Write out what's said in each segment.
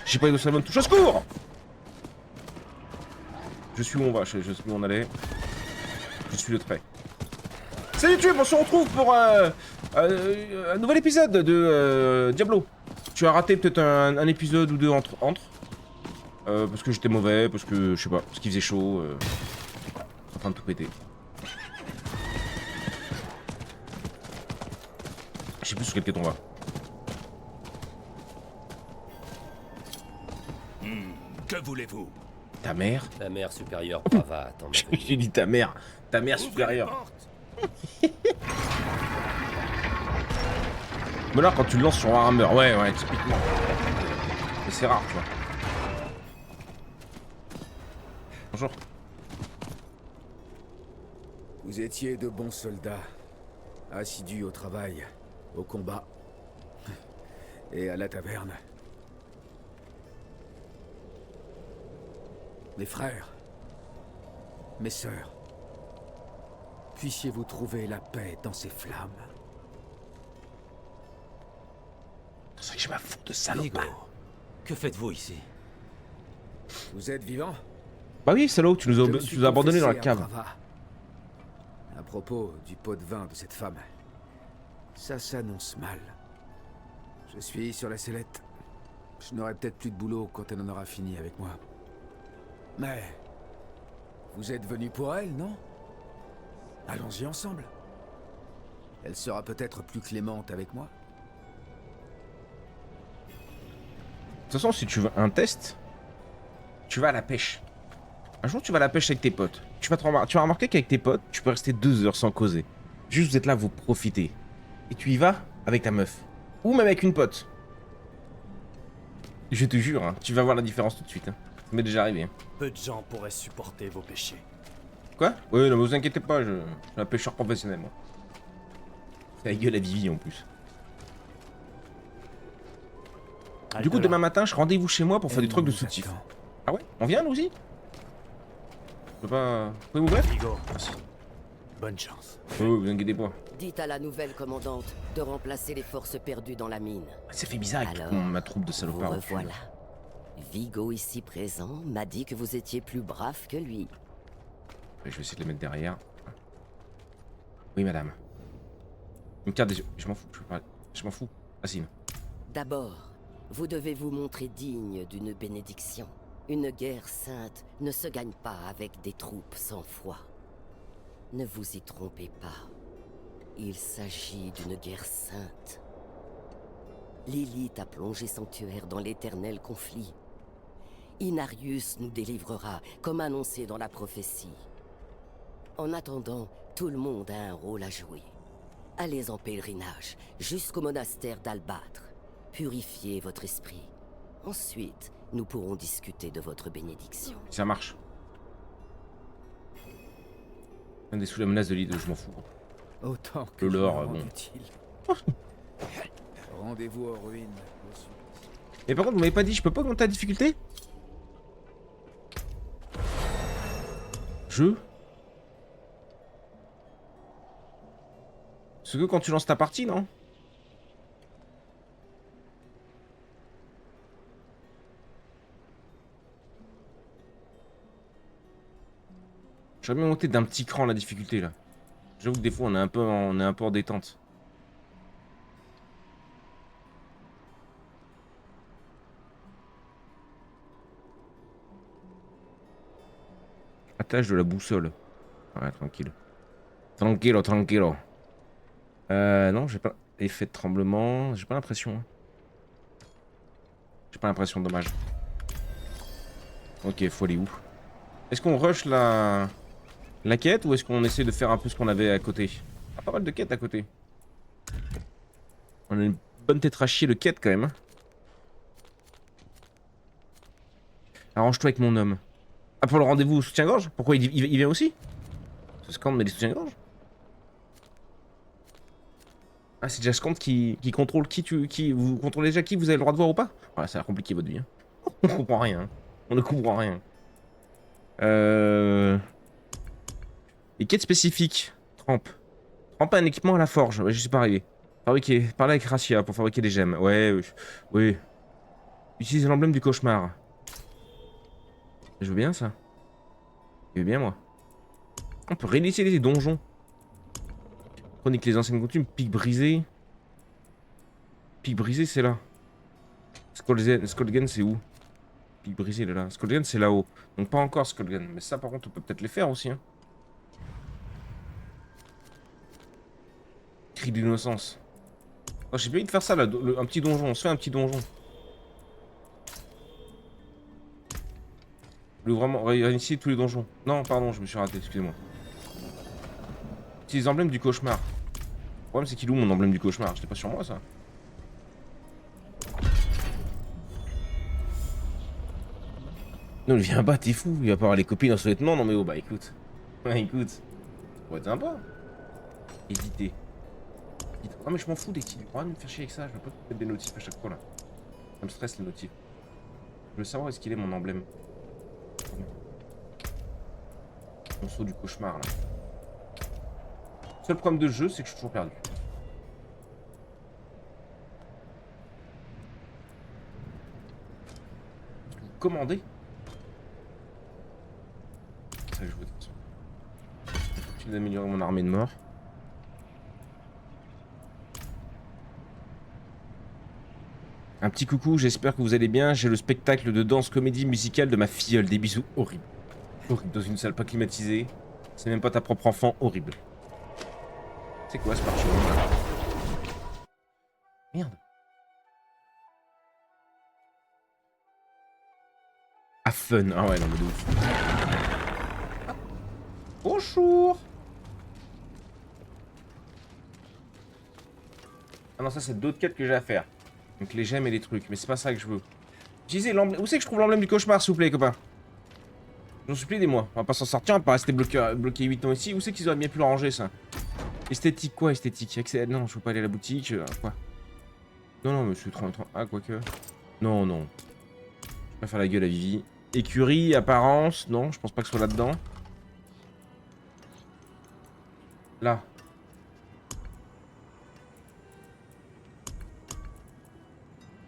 J'ai pas eu de salmon touche au secours. Je suis où on va, je sais où on allait. Je suis de près. Salut YouTube, on se retrouve pour un nouvel épisode de Diablo. Tu as raté peut-être un épisode ou deux entre. Parce que j'étais mauvais, parce que je sais pas, parce qu'il faisait chaud. En train de tout péter. Je sais plus sur quel quête on va. Que voulez-vous? Ta mère? La mère supérieure Prava attend ma venue. J'ai dit ta mère. Ta mère supérieure. Mais là, quand tu le lances sur Warhammer, ouais, typiquement. Mais c'est rare, tu vois. Bonjour. Vous étiez de bons soldats, assidus au travail, au combat et à la taverne. Mes frères, mes sœurs, puissiez-vous trouver la paix dans ces flammes. C'est vrai que j'ai ma faute de Vigo, salopard. que faites-vous ici? Vous êtes vivant? Bah oui, salaud, tu nous Je me suis as abandonnés dans la confessé à cave. Prava. À propos du pot de vin de cette femme, ça s'annonce mal. Je suis sur la sellette. Je n'aurai peut-être plus de boulot quand elle en aura fini avec moi. Mais vous êtes venu pour elle, non? Allons-y ensemble. Elle sera peut-être plus clémente avec moi. De toute façon, si tu veux un test, tu vas à la pêche. Un jour, tu vas à la pêche avec tes potes. Tu vas remarquer qu'avec tes potes, tu peux rester 2 heures sans causer. Juste, vous êtes là, vous profitez. Et tu y vas avec ta meuf. Ou même avec une pote. Je te jure, hein, tu vas voir la différence tout de suite. Hein. Ça m'est déjà arrivé. Hein. Peu de gens pourraient supporter vos péchés. Quoi? Oui, non, mais vous inquiétez pas, je suis un pêcheur professionnel, moi. C'est la gueule à Vivi, en plus. Du coup, demain matin, je rendez-vous chez moi pour faire du truc de soutif. Ah ouais? On vient, nous aussi? Je peux pas... Vous pouvez m'ouvrir? Vigo, Merci. bonne chance. Oui, vous inquiétez pas. Dites à la nouvelle commandante de remplacer les forces perdues dans la mine. Ça fait bizarre avec Alors, ma troupe de Vous salopards. au fond. revoilà. Vigo ici présent m'a dit que vous étiez plus brave que lui. Je vais essayer de les mettre derrière. Oui, madame. Une carte des yeux. Je m'en fous, je peux parler. Je m'en fous. Facile. D'abord, vous devez vous montrer digne d'une bénédiction. Une guerre sainte ne se gagne pas avec des troupes sans foi. Ne vous y trompez pas. Il s'agit d'une guerre sainte. Lilith a plongé Sanctuaire dans l'éternel conflit. Inarius nous délivrera, comme annoncé dans la prophétie. En attendant, tout le monde a un rôle à jouer. Allez en pèlerinage, jusqu'au monastère d'Albâtre. Purifiez votre esprit. Ensuite, nous pourrons discuter de votre bénédiction. Ça marche. Un des sous la menace de l'île, je m'en fous. Autant que Le je lore, me rende bon. utile. Rendez-vous aux ruines. Mais par contre, vous m'avez pas dit, je peux pas augmenter la difficulté? C'est que quand tu lances ta partie, non? J'aurais bien monté d'un petit cran la difficulté là. J'avoue que des fois on est un peu en détente. Attache de la boussole. Ouais, tranquille. Tranquillo. Non, j'ai pas... Effet de tremblement... J'ai pas l'impression. Hein. J'ai pas l'impression, dommage. Ok, faut aller où? Est-ce qu'on rush la quête ou est-ce qu'on essaie de faire un peu ce qu'on avait à côté? Ah, pas mal de quêtes à côté. On a une bonne tétrachier de quêtes quand même. Hein. Arrange-toi avec mon homme. Ah, pour le rendez-vous au soutien-gorge? Pourquoi il vient aussi? C'est Scand mais les soutiens-gorge? Ah, c'est déjà Scand qui contrôle qui vous contrôlez déjà qui vous avez le droit de voir ou pas? Voilà, ça a l'air compliqué votre vie. Hein. On comprend rien. Hein. On ne comprend rien. Les quêtes spécifiques. Trempe un équipement à la forge. Ouais, je suis pas arrivé. Parler avec Racia pour fabriquer des gemmes. Ouais, oui. Utiliser l'emblème du cauchemar. Je veux bien ça. Je veux bien moi. On peut réinitialiser les donjons. Chronique les anciennes coutumes. Pic brisé. Pic brisé c'est là. Skullgen c'est où? Pic brisé il est là. Skullgen c'est là-haut. Donc pas encore Skullgen. Mais ça par contre on peut peut-être les faire aussi. Hein. Cri d'innocence. Oh, j'ai bien envie de faire ça là. Un petit donjon. On se fait un petit donjon. Je voulais vraiment réinitialiser tous les donjons. Non pardon je me suis raté. Excusez-moi. Utilise l'emblème du cauchemar. Le problème c'est qu'il est où mon emblème du cauchemar? J'étais pas sur moi ça. Non, il vient pas, t'es fou. Il va pas avoir les copines dans ce vêtement. Non, mais oh, bah écoute. Ouais, écoute. Ça pourrait être sympa. Éditer. Non, mais je m'en fous des titres. On va me faire chier avec ça. Je veux pas mettre des notifs à chaque fois là. Ça me stresse les notifs. Je veux savoir où est-ce qu'il est mon emblème. Mon saut du cauchemar là. Le seul problème de ce jeu, c'est que je suis toujours perdu. Commander. Ça que je veux de toute façon. J'ai d'améliorer mon armée de morts. Un petit coucou, j'espère que vous allez bien. J'ai le spectacle de danse comédie musicale de ma filleule. Des bisous horribles. Horrible dans une salle pas climatisée. C'est même pas ta propre enfant, horrible. C'est quoi ce parchemin là? Merde. Ah fun. Ah ouais non mais de ouf. Bonjour. Ah non ça c'est d'autres quêtes que j'ai à faire. Donc les gemmes et les trucs. Mais c'est pas ça que je veux. Utilisez l'emblème. Où c'est que je trouve l'emblème du cauchemar s'il vous plaît copains? J'en supplie des mois. On va pas s'en sortir, on va pas rester bloqué 8 ans ici. Où c'est qu'ils auraient bien pu le ranger ça? Esthétique quoi esthétique? Non je veux pas aller à la boutique. Quoi? Non non monsieur 30. Ah quoique. Non non. Je vais pas faire la gueule à Vivi. Écurie, apparence. Non je pense pas que ce soit là-dedans. Là.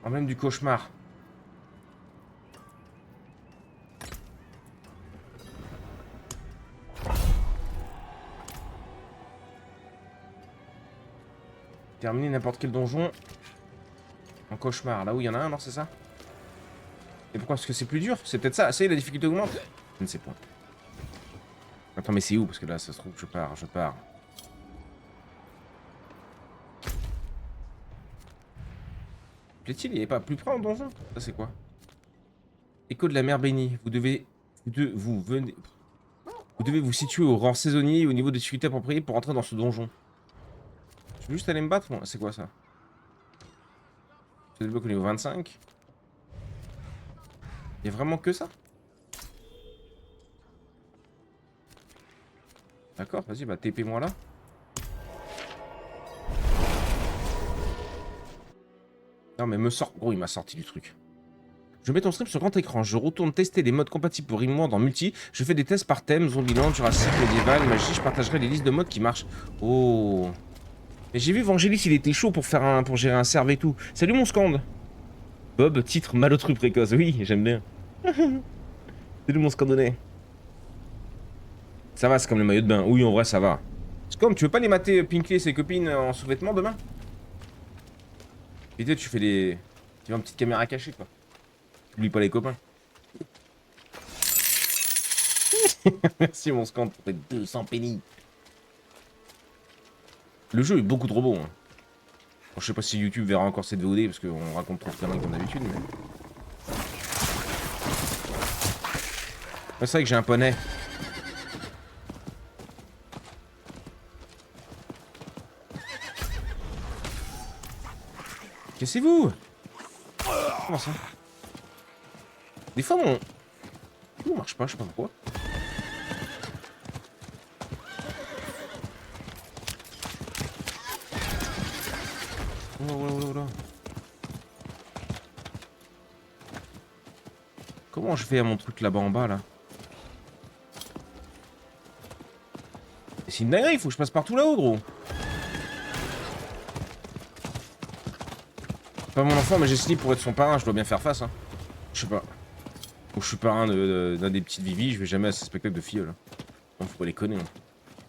Emblème du cauchemar. Terminer n'importe quel donjon. En cauchemar. Là où il y en a un, alors c'est ça? Et pourquoi? Parce que c'est plus dur? C'est peut-être ça. Ça y est, la difficulté augmente? Je ne sais pas. Attends, mais c'est où? Parce que là, ça se trouve, je pars. Plaît-il, il n'y avait pas plus près en donjon? Ça, c'est quoi? Écho de la mer bénie. Vous devez vous situer au rang saisonnier au niveau de difficulté approprié pour entrer dans ce donjon. Je vais juste aller me battre, moi. C'est quoi ça? Je débloque au niveau 25. Il y a vraiment que ça? D'accord, vas-y, bah TP-moi là. Non mais me sort... Gros, il m'a sorti du truc. Je mets ton stream sur grand écran. Je retourne tester les modes compatibles pour Rimworld en multi. Je fais des tests par thème, Zombieland, Jurassic, médiéval, magie. Je partagerai les listes de modes qui marchent. Oh. Mais j'ai vu Vangelis, il était chaud pour gérer un serve et tout. Salut mon scande. Bob, titre malotru précoce. Oui, j'aime bien. Salut mon scandonnet. Ça va, c'est comme le maillot de bain. Oui, en vrai, ça va. C'est comme, tu veux pas les mater Pinkley et ses copines en sous-vêtements demain? Et toi, tu fais des... Tu vas une petite caméra cachée, quoi. T'oublies pas les copains. Merci mon scand pour tes 200 pennies. Le jeu est beaucoup trop beau. Hein. Bon, je sais pas si YouTube verra encore cette VOD parce qu'on raconte trop de conneries comme d'habitude, mais... C'est vrai que j'ai un poney. Cassez-vous! Comment ça? Des fois mon... Tout marche pas, je sais pas pourquoi. Oh. Comment je fais à mon truc là-bas en bas là? C'est une dinguerie, il faut que je passe partout là-haut gros. Pas mon enfant, mais j'ai signé pour être son parrain, je dois bien faire face, hein. Je sais pas. Ou je suis parrain d'un des petites Vivi, je vais jamais à ces spectacles de filles, là. Non, faut pas les connaître, hein.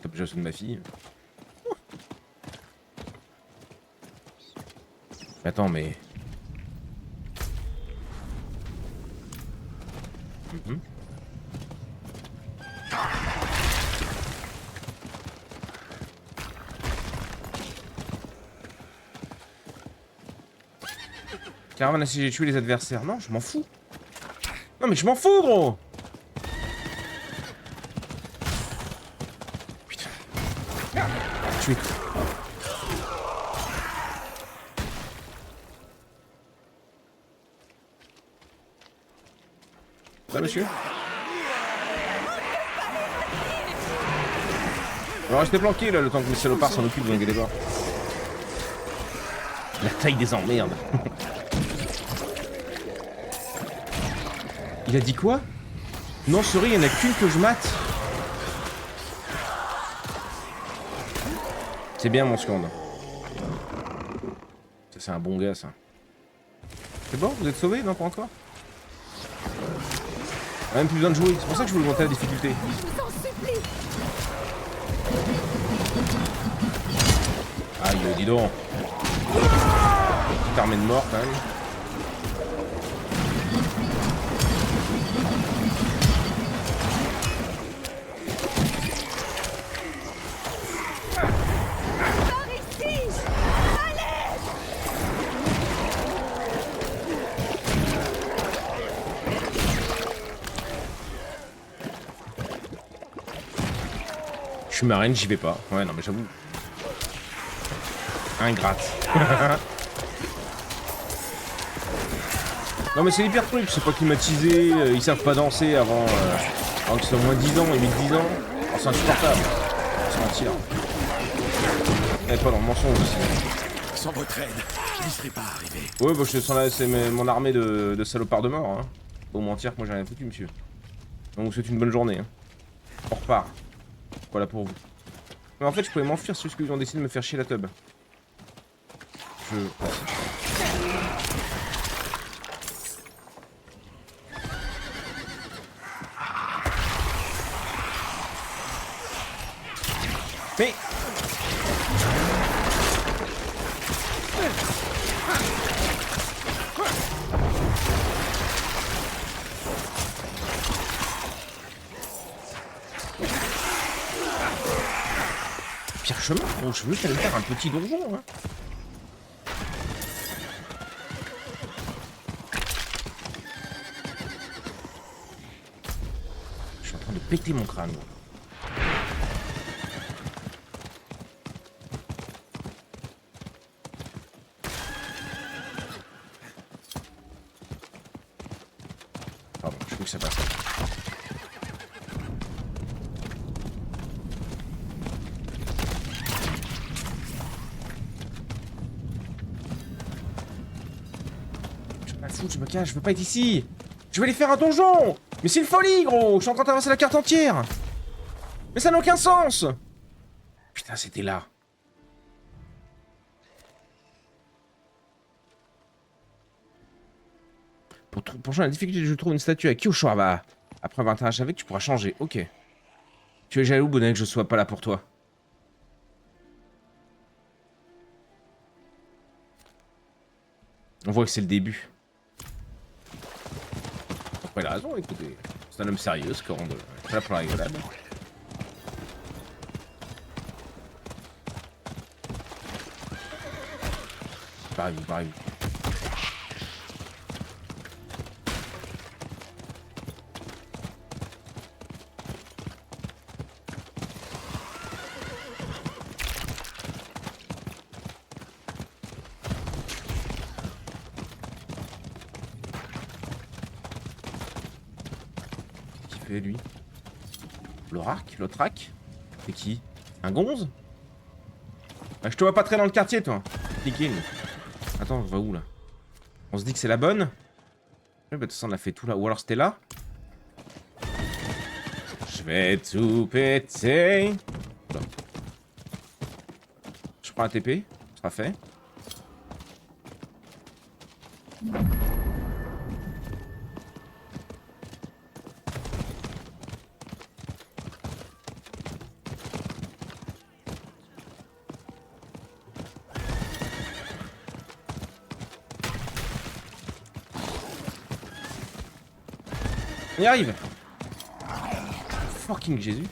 Tape déjà ceux de ma fille. Attends, mais... Caravane, si j'ai tué les adversaires. Non, je m'en fous. Non, mais je m'en fous, gros. Putain. Tué. Ça, monsieur? On va rester planqué, là, le temps que les salopards s'en occupent, vous inquiétez pas. La taille des emmerdes. Il a dit quoi? Non, sorry, il y en a qu'une que je mate. C'est bien, mon scande. Ça, c'est un bon gars, ça. C'est bon? Vous êtes sauvé? Non, pas encore? On a même plus besoin de jouer. C'est pour ça que je voulais monter la difficulté. Aïe, dis donc. Petite armée de mort, quand même. Je suis marraine, j'y vais pas. Ouais, non, mais j'avoue. Ingrate. Non, mais c'est les pires trucs, c'est pas climatisé, ils savent pas danser avant que ce soit moins 10 ans et 8-10 ans. Oh, c'est insupportable. C'est mentir. Eh, pas dans le mensonge aussi. Sans votre aide, je n'y serais pas arrivé. Ouais, bah, je te sens là, c'est mon armée de salopards de mort. Hein. Faut mentir que moi j'ai rien foutu, monsieur. Donc, vous souhaite une bonne journée. Hein. On repart. Voilà pour vous. Mais en fait, je pouvais m'enfuir sur ce qu'ils ont décidé de me faire chier la tub. Mais... Pire chemin, bon, je veux juste aller faire un petit donjon, hein. Je suis en train de péter mon crâne. Pardon, je veux que ça passe. Je me cache, je veux pas être ici. Je vais aller faire un donjon. Mais c'est une folie, gros. Je suis en train d'avancer la carte entière. Mais ça n'a aucun sens. Putain, c'était là. Pour changer la difficulté, je trouve une statue à Kyosho. Bah, après avoir interagi avec, tu pourras changer. Ok. Tu es jaloux, bonnet, que je sois pas là pour toi. On voit que c'est le début. Il a raison, écoutez. C'est un homme sérieux, ce Corando. Pas là pour la rigolade. Barrez-vous, barrez-vous. Lui. L'Otrak. C'est qui? Un gonze? Bah, je te vois pas très dans le quartier, toi. Nickel. Attends, on va où, là? On se dit que c'est la bonne? Ouais, bah, de toute façon, on a fait tout là. Ou alors c'était là? Je vais tout péter. Là. Je prends un TP. Ce sera fait. On y arrive. Fucking Jésus.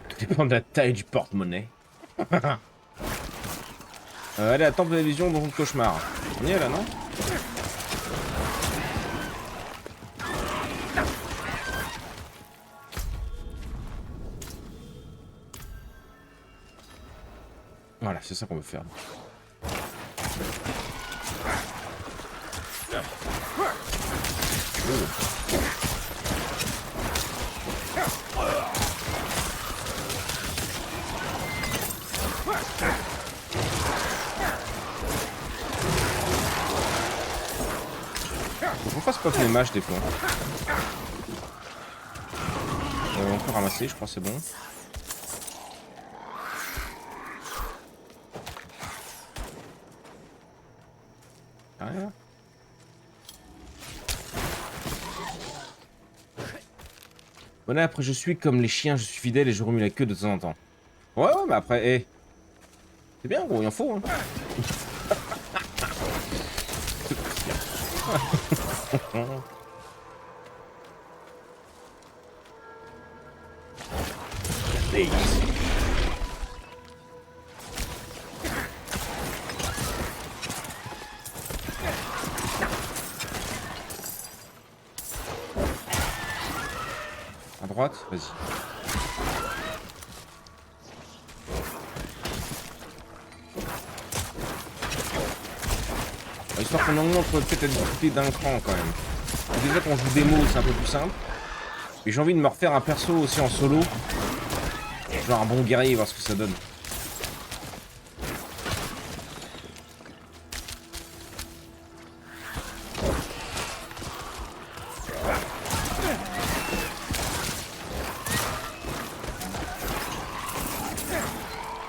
Tout dépend de la taille du porte-monnaie. Allez, à temple de la vision dans ton cauchemar. On y est là, non? Voilà, c'est ça qu'on veut faire. Pourquoi c'est pas que les mâches des fois? On peut ramasser, je crois que c'est bon. Rien. Voilà, après je suis comme les chiens, je suis fidèle et je remue la queue de temps en temps. Ouais, mais après, eh. C'est bien gros, il en faut, hein. À droite, vas-y. Histoire qu'on augmente peut-être la difficulté d'un cran quand même. Déjà quand on joue démo c'est un peu plus simple. Et j'ai envie de me refaire un perso aussi en solo. Genre un bon guerrier, voir ce que ça donne.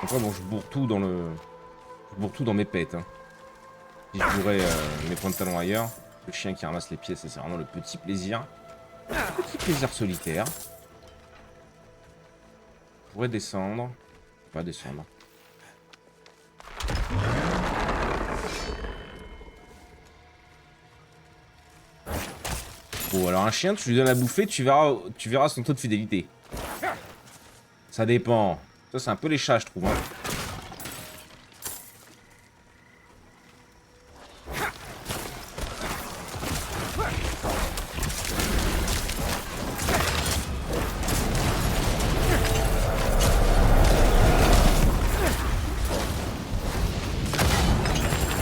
Après bon je bourre tout dans le. Je bourre tout dans mes pets. Hein. Si je bourrais mes points de talon ailleurs. Le chien qui ramasse les pièces, c'est vraiment le petit plaisir. Petit plaisir solitaire. Je pourrais descendre. Pas descendre. Bon, alors un chien, tu lui donnes à bouffer, tu verras son taux de fidélité. Ça dépend. Ça, c'est un peu les chats, je trouve. Hein.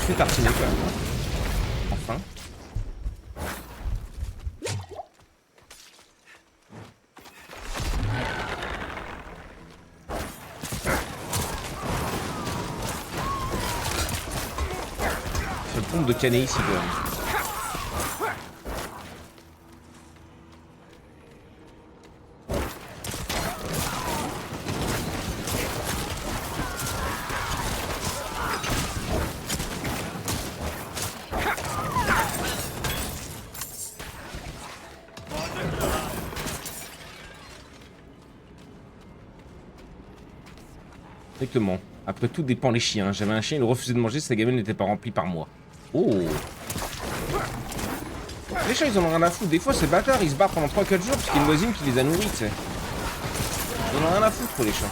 C'est tartiné quand même. Enfin. C'est une pompe de canet ici quand même. Exactement. Après tout dépend les chiens. J'avais un chien, il refusait de manger si sa gamelle n'était pas remplie par moi. Oh. Les chats ils en ont rien à foutre. Des fois ces bâtards ils se battent pendant 3-4 jours parce qu'il y a une voisine qui les a nourris, tu sais. Ils en ont rien à foutre les chats.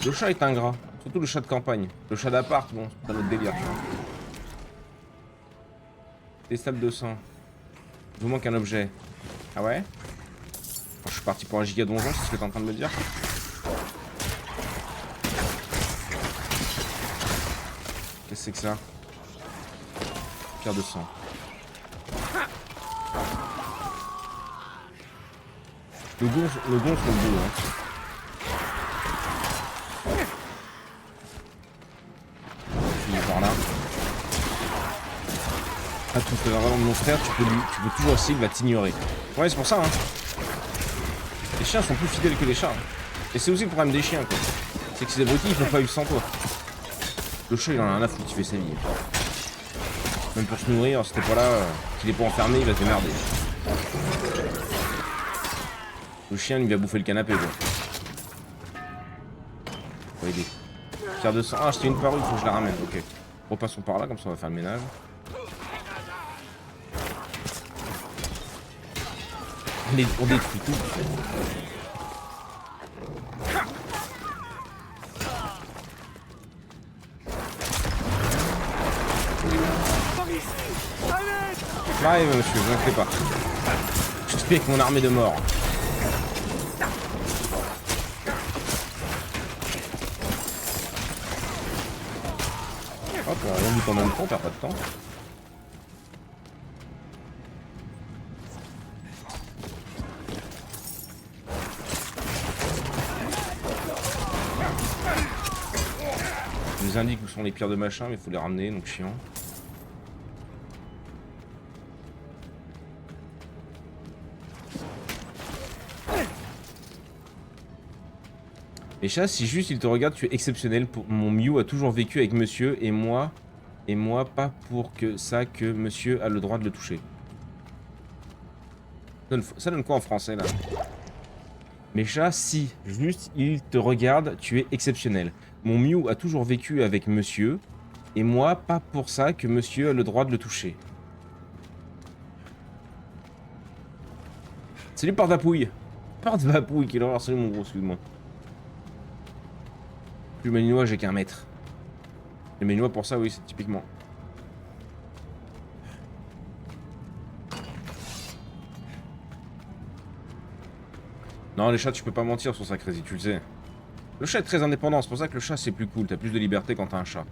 Le chat est ingrat. Surtout le chat de campagne. Le chat d'appart, bon, c'est un autre délire. Des stables de sang. Il vous manque un objet. Ah ouais? Je suis parti pour un giga donjon, c'est ce que t'es en train de me dire. Qu'est-ce que c'est que ça? Pierre de sang. Le gonfle le beau, hein. Ah, tout fait vraiment mon frère, tu peux toujours essayer, il va t'ignorer. Ouais, c'est pour ça, hein. Les chiens sont plus fidèles que les chats. Hein. Et c'est aussi le problème des chiens, quoi. C'est que ces abrutis, ils font pas vivre sans toi. Le chat, il en a rien à foutre, il fait sa vie. Même pour se nourrir, si t'es pas là, s'il est pas enfermé, il va te démerder. Le chien, il va bouffer le canapé, quoi. Faut aider. Pierre de sang. Ah, c'était une parure, il faut que je la ramène, ok. Repassons par là, comme ça on va faire le ménage. On détruit tout. J'arrive, monsieur, vous inquiétez pas. Je te fais avec mon armée de morts. Hop, on a rien vu pendant le temps, on perd pas de temps. Il nous indique où sont les pierres de machin, mais il faut les ramener, donc chiant. Les chats, si juste il te regarde, tu es exceptionnel. Mon Mew a toujours vécu avec monsieur et moi pas pour que monsieur a le droit de le toucher. Ça donne quoi en français là? Mes chats, si juste il te regarde, tu es exceptionnel. Mon Mew a toujours vécu avec monsieur et moi pas pour ça que monsieur a le droit de le toucher. Salut Porte-Vapouille. Porte-Vapouille, quelle horreur, salut mon gros, excuse-moi. Plus malinois, j'ai qu'un mètre. Les malinois pour ça, oui, c'est typiquement. Non, les chats, tu peux pas mentir sur ça, Crazy, tu le sais. Le chat est très indépendant, c'est pour ça que le chat c'est plus cool, t'as plus de liberté quand t'as un chat.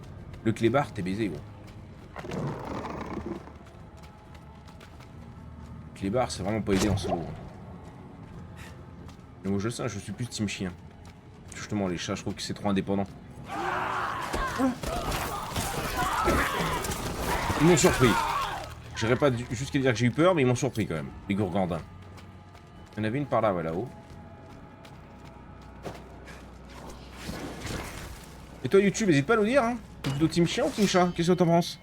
Le clébard, t'es baisé, gros. Le clébard, c'est vraiment pas aidé en solo. Mais moi je sais, je suis plus team chien. Justement, les chats, je trouve que c'est trop indépendant. Ils m'ont surpris. J'irais pas jusqu'à dire que j'ai eu peur, mais ils m'ont surpris quand même. Les gourgandins. Il y en avait une par là, ouais, là-haut. Et toi, YouTube, n'hésite pas à nous dire, hein. T'es plutôt team chien ou team chat? Qu'est-ce que t'en penses?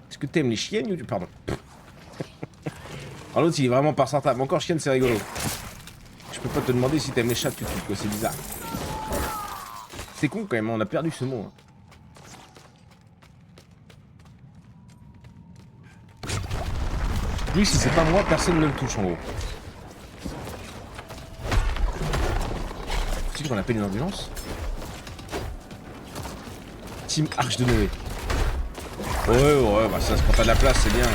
Est-ce que t'aimes les chiennes, YouTube? Pardon. Alors l'autre, il est vraiment par certains. Mais encore chienne, c'est rigolo. Je peux pas te demander si t'aimes les chats, YouTube, quoi. C'est bizarre. C'est con quand même, on a perdu ce mot. Hein. Lui, si c'est pas moi, personne ne le touche en gros. Faut-il qu'on appelle une ambulance? Team Arche de Noé. Ouais, bah ça, quand t'as de la place, c'est bien.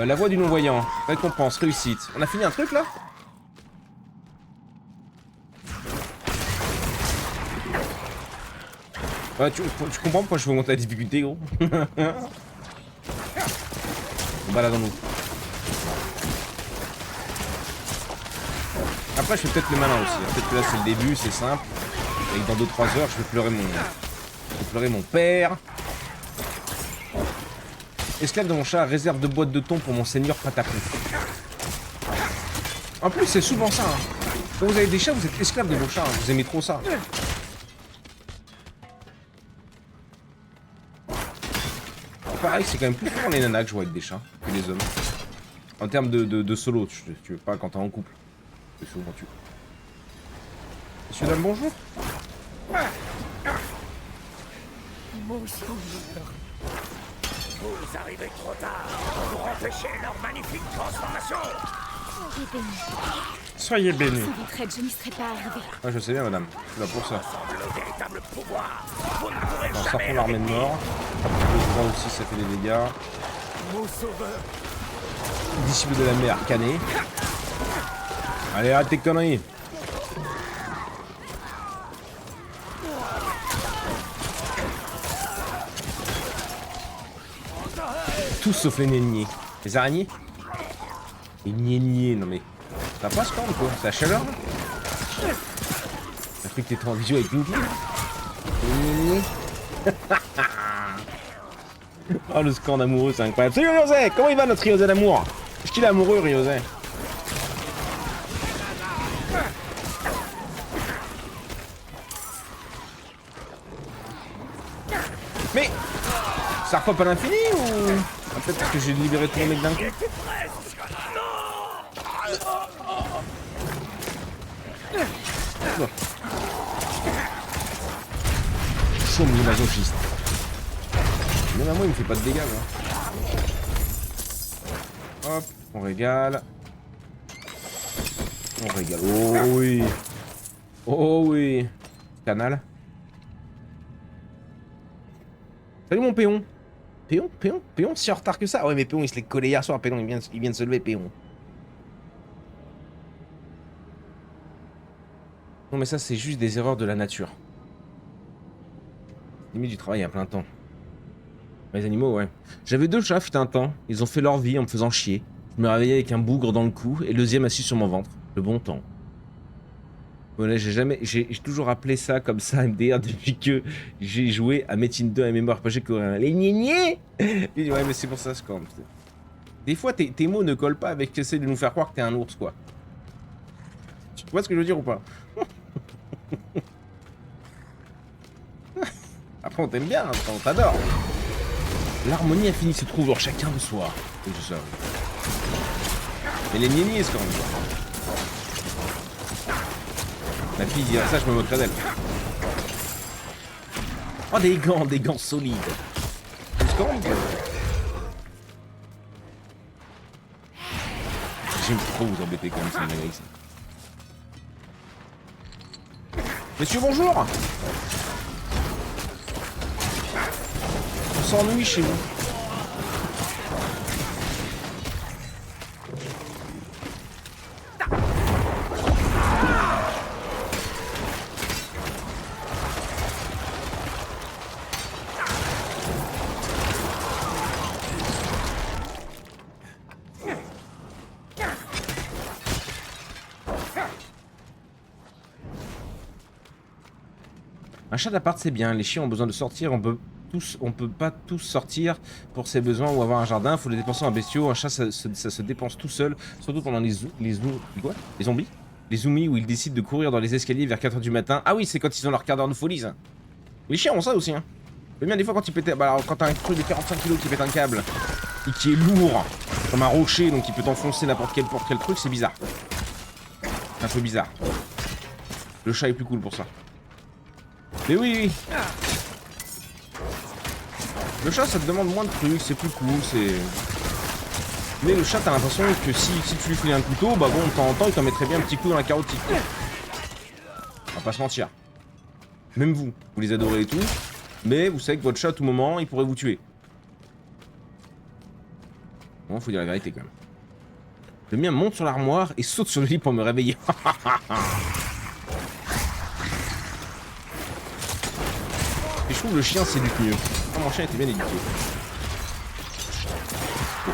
La voix du non-voyant. Récompense, réussite. On a fini un truc là? Ouais, tu comprends pourquoi je veux monter la difficulté, gros? Baladons-nous. Après, je fais peut-être le malin aussi. Peut-être que là, c'est le début, c'est simple. Et que dans 2-3 heures, je vais pleurer mon père. Esclave de mon chat, réserve de boîtes de thon pour mon seigneur Patapouf. En plus, c'est souvent ça. Hein. Quand vous avez des chats, vous êtes esclave de vos chats. Hein. Vous aimez trop ça. Pareil, c'est quand même plus souvent les nanas que je vois avec des chats que les hommes. En termes de solo, tu veux pas quand t'es en couple. C'est souvent tu. Monsieur, dame, bonjour. Mon sauveur. Vous arrivez trop tard pour empêcher leur magnifique transformation. Soyez bénis. Soyez bénis. Sans votre aide, je n'y serais pas arrivé. Ouais, je sais bien, madame. Je suis là pour ça. Le véritable pouvoir. Vous ne pourrez Alors, jamais sortons l'armée de mort. Le 3 aussi, ça fait des dégâts. Mon sauveur. Disciple de la mer, Canet. Allez, arrête tes conneries. Tous sauf les néniers. Les araignées? Les néniers, non mais... Ça passe quand même quoi? C'est la chaleur là? T'as cru que t'étais en visio avec Pinky? Oh, le score d'amoureux, c'est incroyable. Salut Ryosé, comment il va notre Ryosé d'amour? Est-ce qu'il est amoureux, Ryosé? Mais ça repop à l'infini ou... Ah, peut-être parce que j'ai libéré tous les mecs d'un coup. Chaud, mon masochiste. Même à moi, il me fait pas de dégâts, moi. Hop, on régale. On régale. Oh oui. Oh oui. Canal. Salut mon péon. Péon, si en retard que ça. Ouais, mais Péon, il se l'est collé hier soir. Péon, il vient de se lever, Péon. Non, mais ça, c'est juste des erreurs de la nature. Limite du travail à plein temps. Les animaux, ouais. J'avais 2 chats, fut un temps. Ils ont fait leur vie en me faisant chier. Je me réveillais avec un bougre dans le cou et le deuxième assis sur mon ventre. Le bon temps. Voilà, j'ai toujours appelé ça comme ça, MDR, depuis que j'ai joué à Metin 2 à MMORPG coréen. Les gnégnés. Ouais, mais c'est pour ça, Scorn. Des fois, tes mots ne collent pas avec essayer de nous faire croire que t'es un ours, quoi. Tu vois ce que je veux dire ou pas? Après, on t'aime bien, hein, on t'adore. L'harmonie infinie se trouve en chacun de soi. Et tout ça. Mais les gnégnés, Scorn. Ma fille dirait ça, je me moquerais d'elle. Oh, des gants solides. J'aime trop vous embêter comme ça, les ici. Monsieur, bonjour. On s'ennuie chez vous. Un chat d'appart c'est bien, les chiens ont besoin de sortir, on peut pas tous sortir pour ses besoins ou avoir un jardin, faut les dépenser en bestiaux, un chat ça se dépense tout seul, surtout pendant les zombies. Les zoomies où ils décident de courir dans les escaliers vers 4h du matin. Ah oui, c'est quand ils ont leur quart d'heure de folie ça. Les chiens ont ça aussi hein. Mais bien des fois quand ils pètent, bah alors quand t'as un truc de 45 kg qui pète un câble et qui est lourd comme un rocher donc il peut t'enfoncer n'importe quel truc, c'est bizarre. Un peu bizarre. Le chat est plus cool pour ça. Mais oui. Le chat ça te demande moins de trucs, c'est plus cool, c'est... Mais le chat t'as l'impression que si tu lui filais un couteau, bah bon de temps en temps il t'en mettrait bien un petit coup dans la carotide. On va pas se mentir. Même vous les adorez et tout, mais vous savez que votre chat à tout moment il pourrait vous tuer. Bon faut dire la vérité quand même. Le mien monte sur l'armoire et saute sur le lit pour me réveiller. Et je trouve le chien s'éduque mieux. Oh, mon chien était bien éduqué. Bon,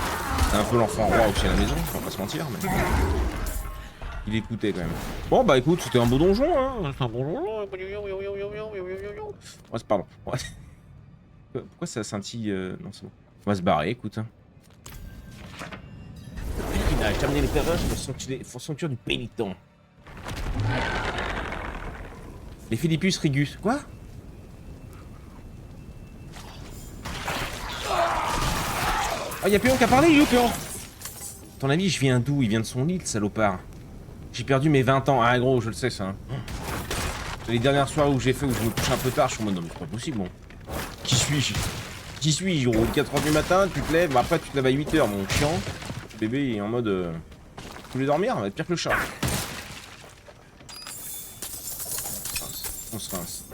c'est un peu l'enfant roi aussi à la maison, on va pas se mentir, mais... Il écoutait quand même. Bon bah écoute, c'était un beau donjon, hein. C'était un beau donjon. Ouais, pardon. Ouais. Pourquoi ça scintille non, c'est bon. On va se barrer, écoute. Hein. Le pèlerinage, terminer les pèlerinages pour sanctuaire du pénitent. Les Philippus Rigus. Quoi? Oh, y'a Péon qui a parlé, il est où Péon? À ton avis, je viens d'où? Il vient de son lit, le salopard. J'ai perdu mes 20 ans. Ah, gros, je le sais, ça. Hein. Les dernières soirées où j'ai fait, où je me couche un peu tard, je suis en mode, non, mais c'est pas possible, bon. Qui suis-je? Qui suis-je, gros? 4h du matin, tu te lèves, bah, après, tu te lèves à 8h, mon chiant. Le bébé, il est en mode. Tu voulais dormir? Va être pire que le chat. On se rince.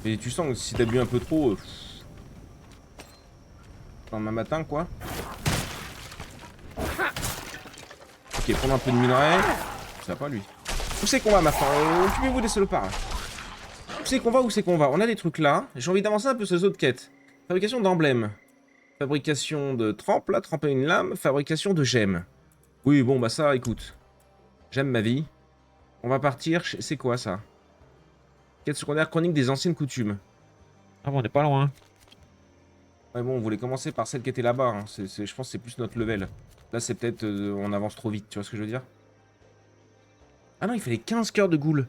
Et tu sens que si t'as bu un peu trop. Demain matin quoi. Ok, prendre un peu de minerai. Ça va pas lui. Où c'est qu'on va ma fin? Occupez-vous des salopards. Où c'est qu'on va? Où c'est qu'on va? On a des trucs là. J'ai envie d'avancer un peu sur les autres quêtes. Fabrication d'emblèmes. Fabrication de trempe, là, tremper une lame. Fabrication de gemmes. Oui, bon bah ça, écoute. J'aime ma vie. On va partir. C'est quoi ça? Quête secondaire chronique des anciennes coutumes. Ah bon, on n'est pas loin. Ouais, bon, on voulait commencer par celle qui était là-bas. Hein. Je pense que c'est plus notre level. Là, c'est peut-être... on avance trop vite, tu vois ce que je veux dire? Ah non, il fallait 15 cœurs de goule.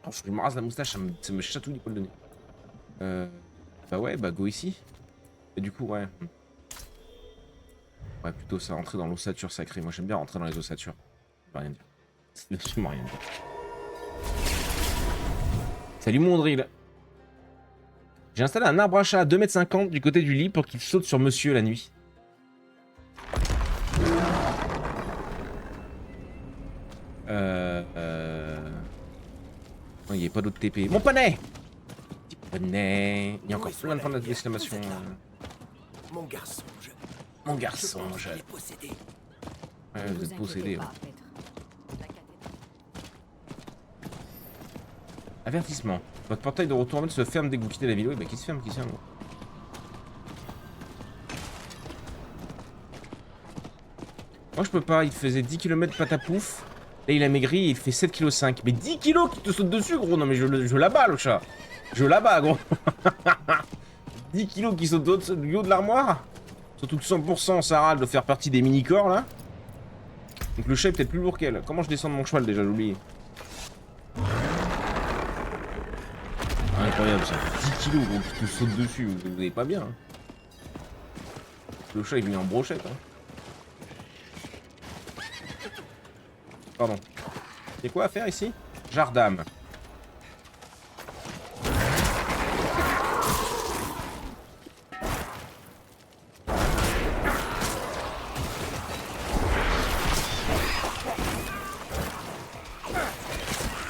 Oh, je me rase la moustache, ça me chatouille du poil de nez. Bah ouais, bah go ici. Et du coup, ouais. Ouais, plutôt ça, rentrer dans l'ossature sacrée. Moi, j'aime bien rentrer dans les ossatures. Ça veut rien dire. Ça veut absolument rien dire. Salut mon drill. J'ai installé un arbre à chat à 2,50 m du côté du lit pour qu'il saute sur monsieur la nuit. Non, il n'y a pas d'autre TP. Mon poney! Petit poney. Il y a encore plein de points d'exclamation. Mon garçon, Mon garçon, je l'ai possédé. Ouais, vous êtes possédé. Ouais. Avertissement. Votre portail de retour en mode se ferme dès que vous quittez la ville. Oui, bah qui se ferme, gros. Moi je peux pas, il faisait 10 km patapouf. Là il a maigri et il fait 7,5 kg. Mais 10 kg qui te saute dessus, gros. Non mais je l'abats le chat. Je l'abats, gros. 10 kg qui saute du haut de l'armoire. Surtout que 100% Sarah de faire partie des mini-corps là. Donc le chat est peut-être plus lourd qu'elle. Comment je descends de mon cheval déjà, j'ai oublié. Incroyable ça. 10 kg gros qui te saute dessus. Vous n'avez pas bien. Hein. Le chat il est venu en brochette. Hein. Pardon. Il y a quoi à faire ici? Jardin.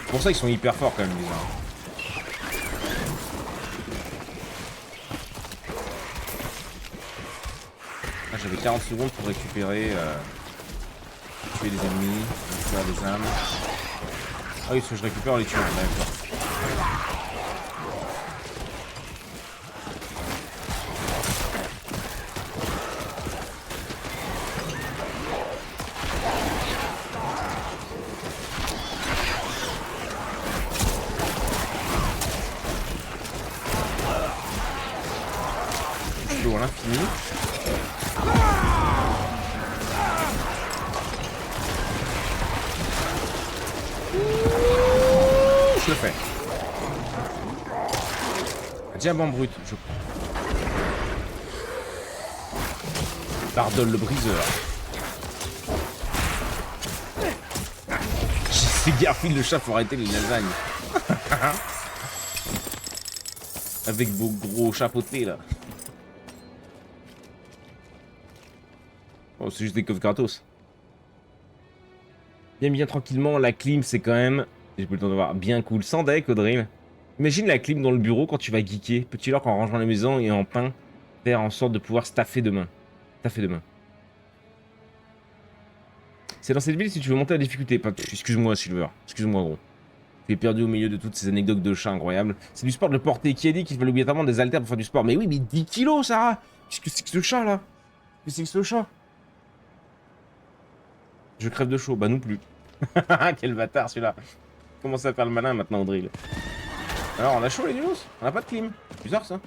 C'est pour ça qu'ils sont hyper forts quand même les uns. Ah, j'avais 40 secondes pour récupérer tuer les ennemis, faire des âmes. Ah oui, parce que je récupère les tueurs, d'accord. L'eau à l'infini. Je le fais. Un diamant brut, je crois. Bardol le briseur. C'est Garfield le chat, faut arrêter les lasagnes. Avec vos gros chapeautés là. Oh, c'est juste des coffres gratos. Bien tranquillement, la clim c'est quand même, j'ai pas le temps de voir, bien cool. Sans deck au drill. Imagine la clim dans le bureau quand tu vas geeker. Petit lord en rangeant la maison et en pain, faire en sorte de pouvoir staffer demain. C'est dans cette ville si tu veux monter la difficulté. Excuse-moi Silver, excuse-moi gros. Tu es perdu au milieu de toutes ces anecdotes de chat incroyables. C'est du sport de portée. Qui a dit qu'il fallait obligatoirement des haltères pour faire du sport? Mais oui, mais 10 kilos Sarah. Qu'est-ce que c'est que ce chat là? Qu'est-ce que c'est que ce chat? Je crève de chaud, bah non plus. Quel bâtard celui-là. Commence à faire le malin maintenant au drill. Alors on a chaud les nulos? On a pas de clim. Bizarre ça.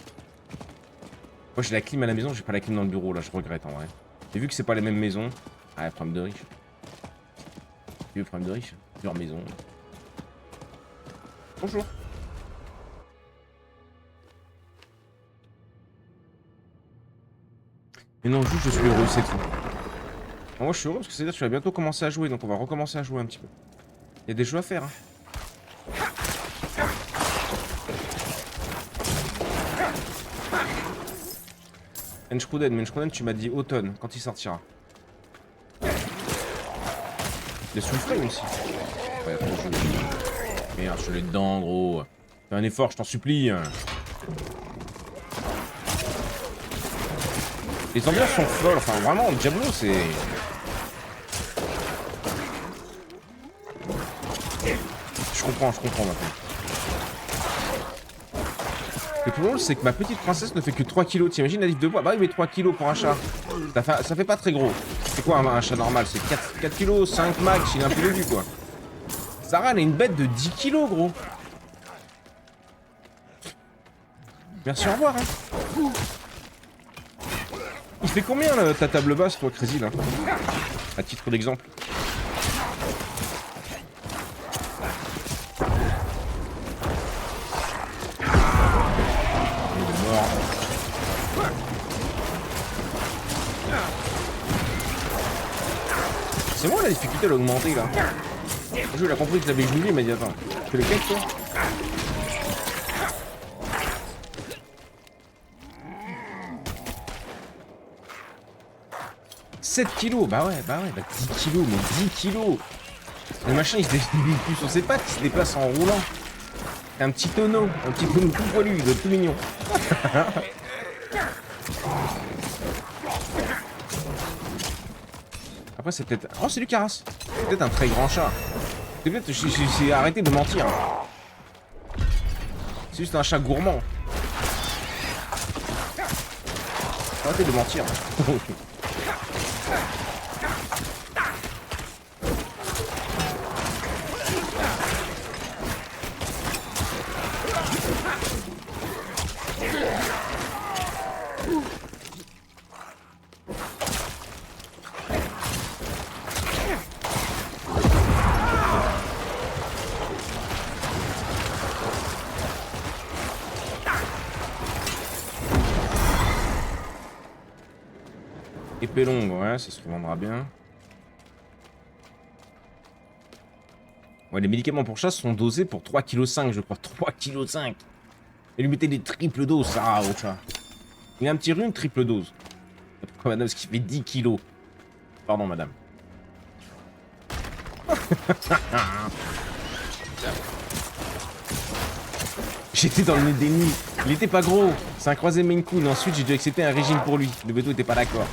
Moi j'ai la clim à la maison, j'ai pas la clim dans le bureau là, je regrette en vrai. Et vu que c'est pas les mêmes maisons. Ah, problème de riche. Vieux problème de riche. Leur maison. Bonjour. Mais non, juste je suis heureux, c'est tout. Moi je suis heureux parce que c'est-à-dire que tu vas bientôt commencer à jouer, donc on va recommencer à jouer un petit peu. Il y a des jeux à faire. Hein. Menschruden, tu m'as dit automne, quand il sortira. Les soulframes aussi. Ouais, trop joli. Merde, je l'ai dedans, gros. Fais un effort, je t'en supplie. Les ambiances sont folles, enfin vraiment, Diablo c'est... Je comprends maintenant. Le plus drôle, c'est que ma petite princesse ne fait que 3 kilos. T'imagines la livre de bois? Bah oui, mais 3 kilos pour un chat. Ça fait pas très gros. C'est quoi un chat normal? C'est 4 kilos, 5 max, il est un peu élevé quoi. Sarah, elle est une bête de 10 kilos, gros. Merci, au revoir. Hein. Il fait combien là, ta table basse, toi, Crazy, là? À titre d'exemple. Il est mort. C'est moi la difficulté à l'augmenter là. Le jeu il a compris que j'avais joué, il m'a dit attends, tu fais les quêtes toi? « 7 kilos, bah 10 kilos, mais 10 kilos. Le machin il se déplace plus sur ses pattes, il se déplace en roulant. Un petit tonneau tout poilu, il doit être tout mignon. Après c'est peut-être... Oh c'est Lucaras. C'est peut-être un très grand chat. C'est peut-être... J'ai arrêté de mentir. C'est juste un chat gourmand. Arrêtez de mentir. Épée longue, ouais, ça se revendra bien. Ouais, les médicaments pour chasse sont dosés pour 3,5 kg, je crois. 3,5 kg. Et lui mettez des triples doses, ça, au chat. Il a un petit rhume, triple dose. Pourquoi, madame, ce qui fait 10 kilos? Pardon, madame. J'étais dans le déni. Il était pas gros. C'est un croisé Maine Coon. Ensuite, j'ai dû accepter un régime pour lui. Le béto était pas d'accord.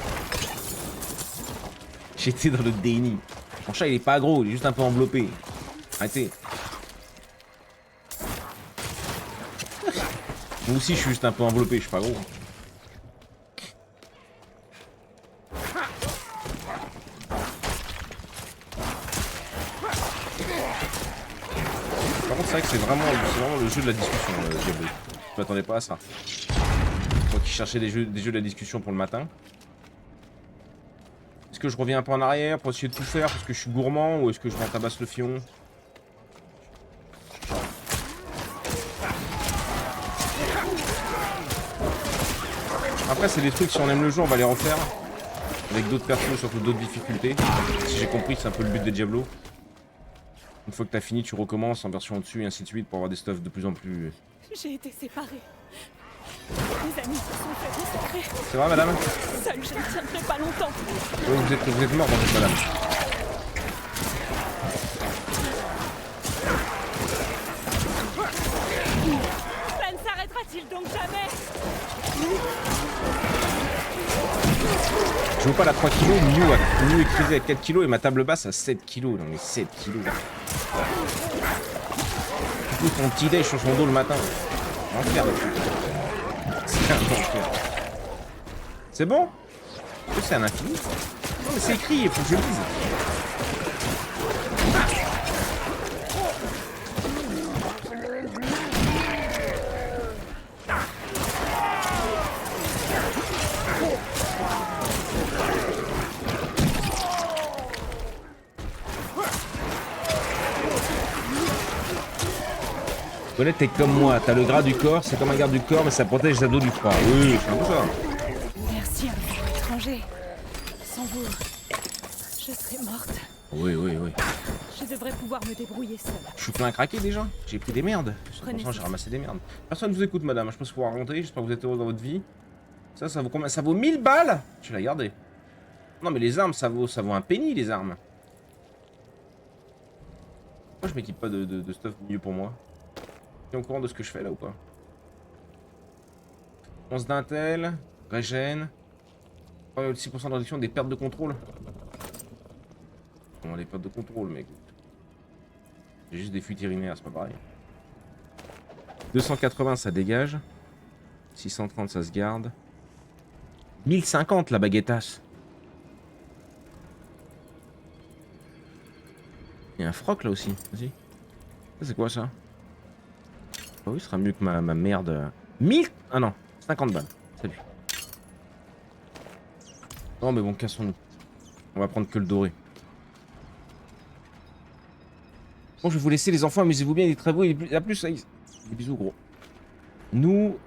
J'étais dans le déni. Mon chat, il est pas gros. Il est juste un peu enveloppé. Arrêtez. Moi aussi, je suis juste un peu enveloppé. Je suis pas gros. Par contre, c'est vrai que c'est vraiment le jeu de la discussion, Diablo. Je m'attendais pas à ça. Moi qui cherchais des jeux de la discussion pour le matin. Est-ce que je reviens un peu en arrière pour essayer de tout faire parce que je suis gourmand ou est-ce que je m'en tabasse le fion? Après, c'est des trucs, si on aime le jeu, on va les refaire. Avec d'autres persos, surtout d'autres difficultés. Si j'ai compris, c'est un peu le but des Diablo. Une fois que t'as fini, tu recommences en version au-dessus et ainsi de suite pour avoir des stuffs de plus en plus... J'ai été séparée. Mes amis se sont fait massacrer. C'est vrai, madame? Seule, je ne tiendrai pas longtemps. Oui, vous êtes mort dans cette madame. Cela ne s'arrêtera-t-il donc jamais? Je veux pas la 3 kg, Mew est crisé à 4 kg et ma table basse à 7 kg. Non mais 7 kg. Du coup, ton petit déj sur son dos le matin. Enfer. C'est un enfer. C'est bon? C'est un infini? Non mais c'est écrit, il faut que je le dise. Colette, t'es comme moi, t'as le gras du corps, c'est comme un garde du corps, mais ça protège les abdos du froid. Oui, c'est un peu ça. Merci à vous, étranger. Sans vous, je serais morte. Oui. Je devrais pouvoir me débrouiller seule. Je suis plein à craquer déjà. J'ai pris des merdes. Prenez Pourtant, j'ai ça. ramassé des merdes. Personne ne vous écoute, madame. Je pense pouvoir raconter. J'espère que vous êtes heureuse dans votre vie. Ça vaut combien? Ça vaut 1000 balles? Je vais la garder. Non, mais les armes, ça vaut un penny, les armes. Pourquoi je m'équipe pas de stuff mieux pour moi? Tu es au courant de ce que je fais là ou pas? 11 d'intel, régène, 6% de réduction des pertes de contrôle. Bon, les pertes de contrôle, mais écoute. J'ai juste des fuites urinaires, c'est pas pareil. 280, ça dégage. 630, ça se garde. 1050, la baguettasse. Il y a un froc là aussi, vas-y. Ça, c'est quoi ça? Ah oui, ce sera mieux que ma merde 1000... Ah non, 50 balles. Salut. Non mais bon, cassons-nous. On va prendre que le doré. Bon, je vais vous laisser les enfants, amusez-vous bien, des travaux et à plus. Des bisous gros. Nous,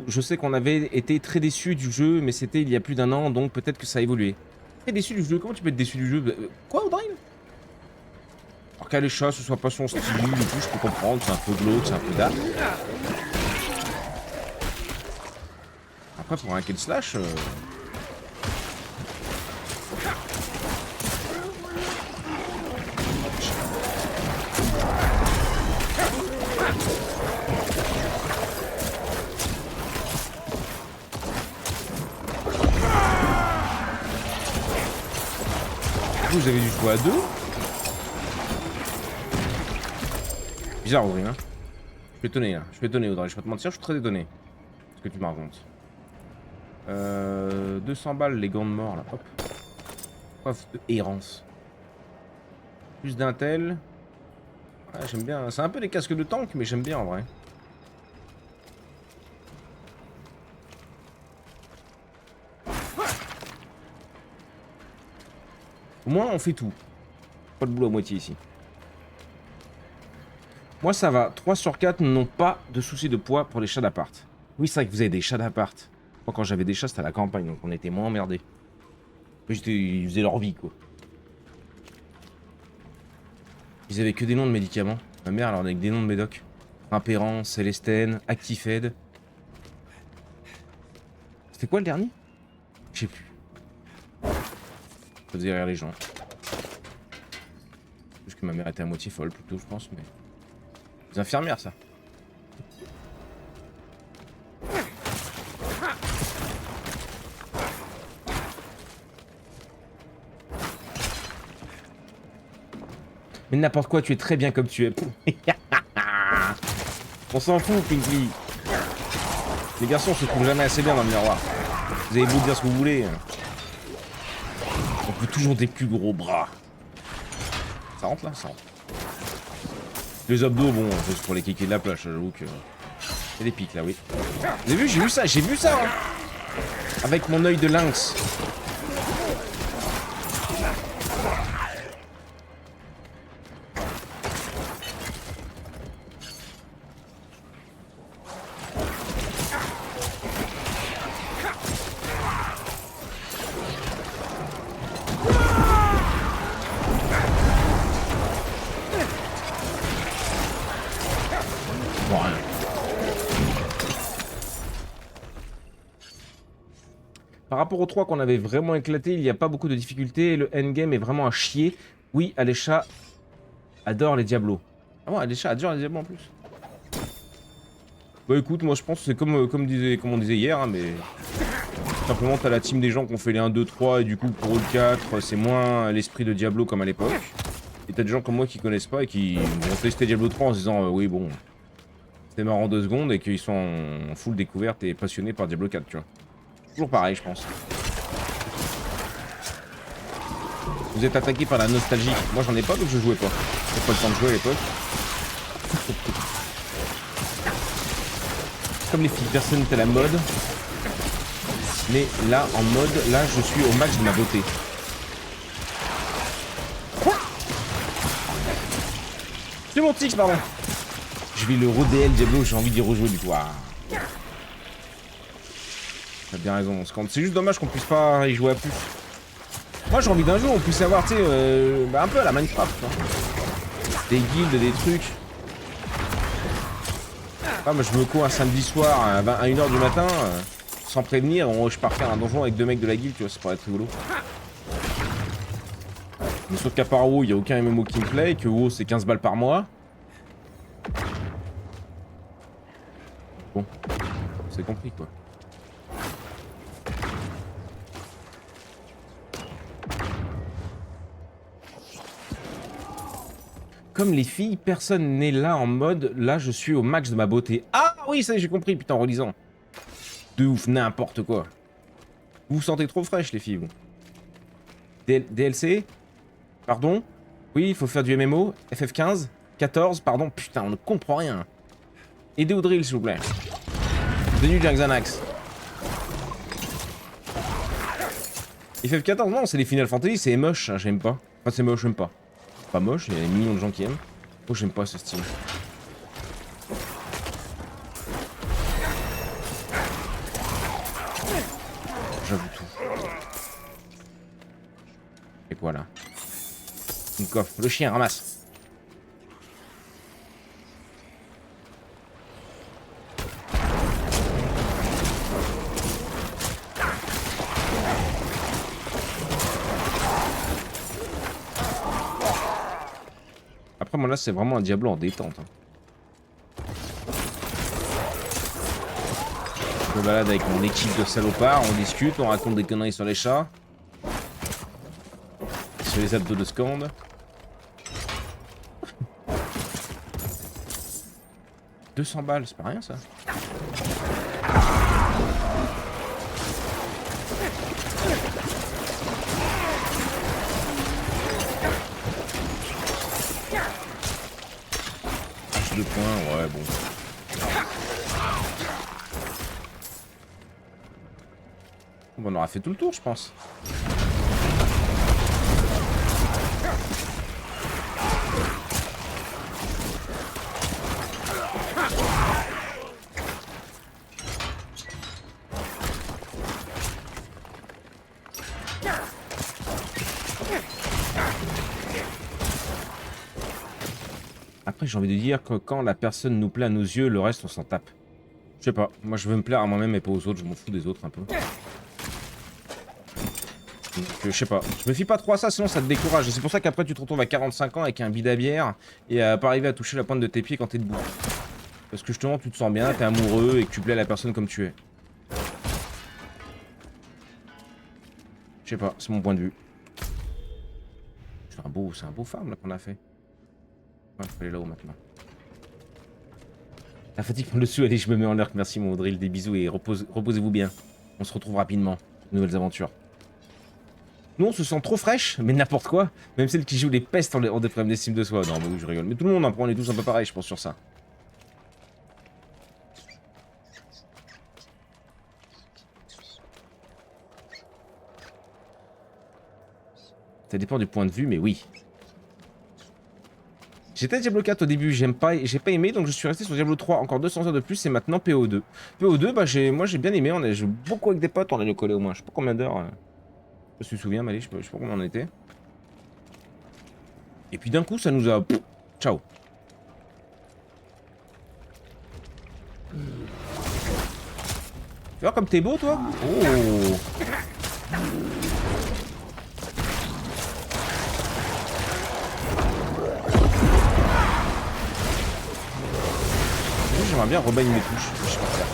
je sais qu'on avait été très déçus du jeu, mais c'était il y a plus d'1 an, donc peut-être que ça a évolué. Très déçu du jeu? Comment tu peux être déçu du jeu? Quoi, Audrey? Alors qu'Alécha, ce soit pas son style et tout, je peux comprendre, c'est un peu glauque, c'est un peu dark. Après, pour un kill slash... Vous avez dû jouer à 2? Bizarre Audrey, hein. Je suis étonné là, je suis étonné Audrey, je vais pas te mentir, je suis très étonné. Ce que tu me racontes. 200 balles les gants de mort là, hop. Coiffe de errance. Plus d'intel. Ouais, j'aime bien, c'est un peu des casques de tank mais j'aime bien en vrai. Au moins on fait tout. Pas de boulot à moitié ici. Moi ça va, 3 sur 4 n'ont pas de soucis de poids pour les chats d'appart. Oui c'est vrai que vous avez des chats d'appart. Moi quand j'avais des chats c'était à la campagne donc on était moins emmerdés. Ils faisaient leur vie quoi. Ils avaient que des noms de médicaments. Ma mère elle en avait que des noms de médocs. Impérance, Célestène, Actifed. C'était quoi le dernier? Je sais plus. Ça faisait rire les gens. Parce que ma mère était à moitié folle plutôt je pense mais... Les infirmières ça. Mais n'importe quoi, tu es très bien comme tu es. On s'en fout, Pinky. Les garçons se trouvent jamais assez bien dans le miroir. Vous avez beau dire ce que vous voulez. On veut toujours des plus gros bras. Ça rentre là? Ça rentre. Les abdos, bon, juste pour les kikis de la plage, j'avoue que... Il y a des pics là, oui. Vous avez vu? J'ai vu ça hein. Avec mon œil de lynx. Par rapport aux 3 qu'on avait vraiment éclaté, il n'y a pas beaucoup de difficultés. Le endgame est vraiment à chier. Oui, Alécha adore les Diablos. Ah bon, Alécha adore les Diablos en plus. Bah écoute, moi je pense que c'est comme on disait hier, hein, mais... Simplement, t'as la team des gens qui ont fait les 1, 2, 3, et du coup, pour eux, le 4, c'est moins l'esprit de Diablo comme à l'époque. Et t'as des gens comme moi qui connaissent pas et qui vont tester Diablo 3 en se disant oui, bon, c'était marrant 2 secondes et qu'ils sont en full découverte et passionnés par Diablo 4, tu vois. Toujours pareil, je pense. Vous êtes attaqué par la nostalgie. Moi, j'en ai pas, donc je jouais pas. J'ai pas le temps de jouer à l'époque. Comme les filles, personne n'était à la mode. Mais là, en mode, là, je suis au max de ma beauté. Quoi? C'est mon tic, pardon. Je vais le re-DL Diablo, j'ai envie d'y rejouer du coup. Ah. T'as bien raison, c'est juste dommage qu'on puisse pas y jouer à plus. Moi j'ai envie d'un jour on puisse avoir, tu sais, un peu à la Minecraft. Hein. Des guildes, des trucs. Ah, moi je me cours un samedi soir à 1h du matin, sans prévenir, je pars faire un donjon avec 2 mecs de la guilde, tu vois, ça pourrait être rigolo. Mais sauf qu'à part WoW, il n'y a aucun MMO qui me plaît, que WoW c'est 15 balles par mois. Bon, c'est compris quoi. Comme les filles, personne n'est là en mode, là je suis au max de ma beauté. Ah oui, ça y est, j'ai compris, putain, en relisant. De ouf, n'importe quoi. Vous vous sentez trop fraîche les filles, vous. DLC? Pardon? Oui, il faut faire du MMO. FF15? 14? Pardon? Putain, on ne comprend rien. Aidez Audrey, s'il vous plaît. Tenue d'un Xanax. FF14, non, c'est les Final Fantasy, c'est moche, hein, j'aime pas. Enfin, c'est moche, j'aime pas. Pas moche, il y a des millions de gens qui aiment. Moi, j'aime pas ce style. J'avoue tout. Et voilà. Une coffre. Le chien, ramasse. Après, moi là, c'est vraiment un Diablo en détente. Hein. Je me balade avec mon équipe de salopards, on discute, on raconte des conneries sur les chats. Sur les abdos de Scande. « 200 balles, c'est pas rien ça. De points, ouais, bon. On aura fait tout le tour, je pense. Après, j'ai envie de dire que quand la personne nous plaît à nos yeux, le reste, on s'en tape. Je sais pas, moi je veux me plaire à moi-même et pas aux autres, je m'en fous des autres un peu. Donc, je sais pas, je me fie pas trop à ça, sinon ça te décourage. Et c'est pour ça qu'après tu te retrouves à 45 ans avec un bide à bière et à pas arriver à toucher la pointe de tes pieds quand t'es debout. Parce que justement, tu te sens bien, t'es amoureux et que tu plais à la personne comme tu es. Je sais pas, c'est mon point de vue. C'est un beau farm là qu'on a fait. Ouais, faut aller là-haut maintenant. La fatigue prend le dessus, allez, je me mets en lurk. Merci mon drill, des bisous et reposez-vous bien. On se retrouve rapidement. Nouvelles aventures. Nous, on se sent trop fraîche, mais n'importe quoi. Même celle qui joue les pestes en des problèmes d'estime de soi. Non, mais oui, je rigole. Mais tout le monde, on est tous un peu pareil, je pense, sur ça. Ça dépend du point de vue, mais oui. J'étais Diablo 4 au début, j'ai pas aimé, donc je suis resté sur Diablo 3, encore 200 heures de plus, et maintenant PO2. PO2, bah moi j'ai bien aimé, on a joué beaucoup avec des potes, on a le collé au moins, je sais pas combien d'heures. Je me souviens, Malé, je sais pas combien on était. Et puis d'un coup, ça nous a... Ciao. Tu vois comme t'es beau, toi? Oh. J'aimerais bien rebaigner mes touches, je sais pas faire.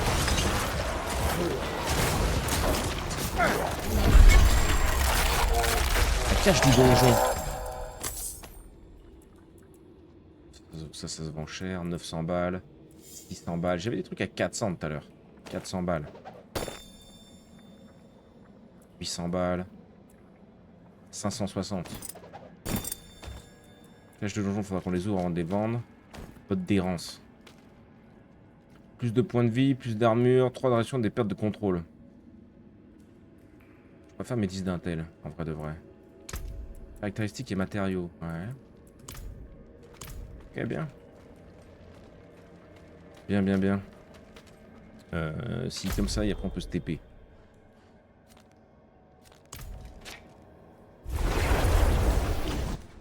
La cache du donjon. Ça se vend cher, 900 balles, 600 balles. J'avais des trucs à 400 tout à l'heure. 400 balles. 800 balles. 560. Cache de donjon, faudra qu'on les ouvre avant de les vendre. Pote d'errance. Plus de points de vie, plus d'armure, 3 de des pertes de contrôle. Je préfère mes 10 d'intel, en vrai de vrai. Caractéristiques et matériaux, ouais. Ok, bien. Bien. Si comme ça, et après on peut se TP.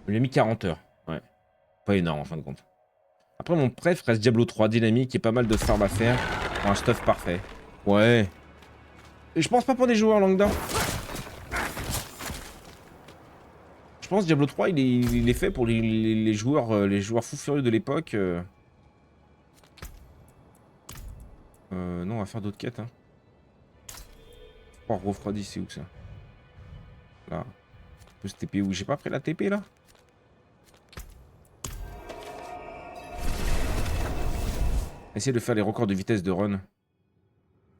Il a mis 40 heures, ouais. Pas énorme en fin de compte. Après, mon préf reste Diablo 3 dynamique et pas mal de farm à faire pour un stuff parfait. Ouais. Et je pense pas pour des joueurs lambda. Je pense Diablo 3, il est fait pour les joueurs fous furieux de l'époque. Non, on va faire d'autres quêtes. Hein. Oh, refroidi, c'est où que ça? Là. On peut se TP où? J'ai pas pris la TP là? Essayer de faire les records de vitesse de run.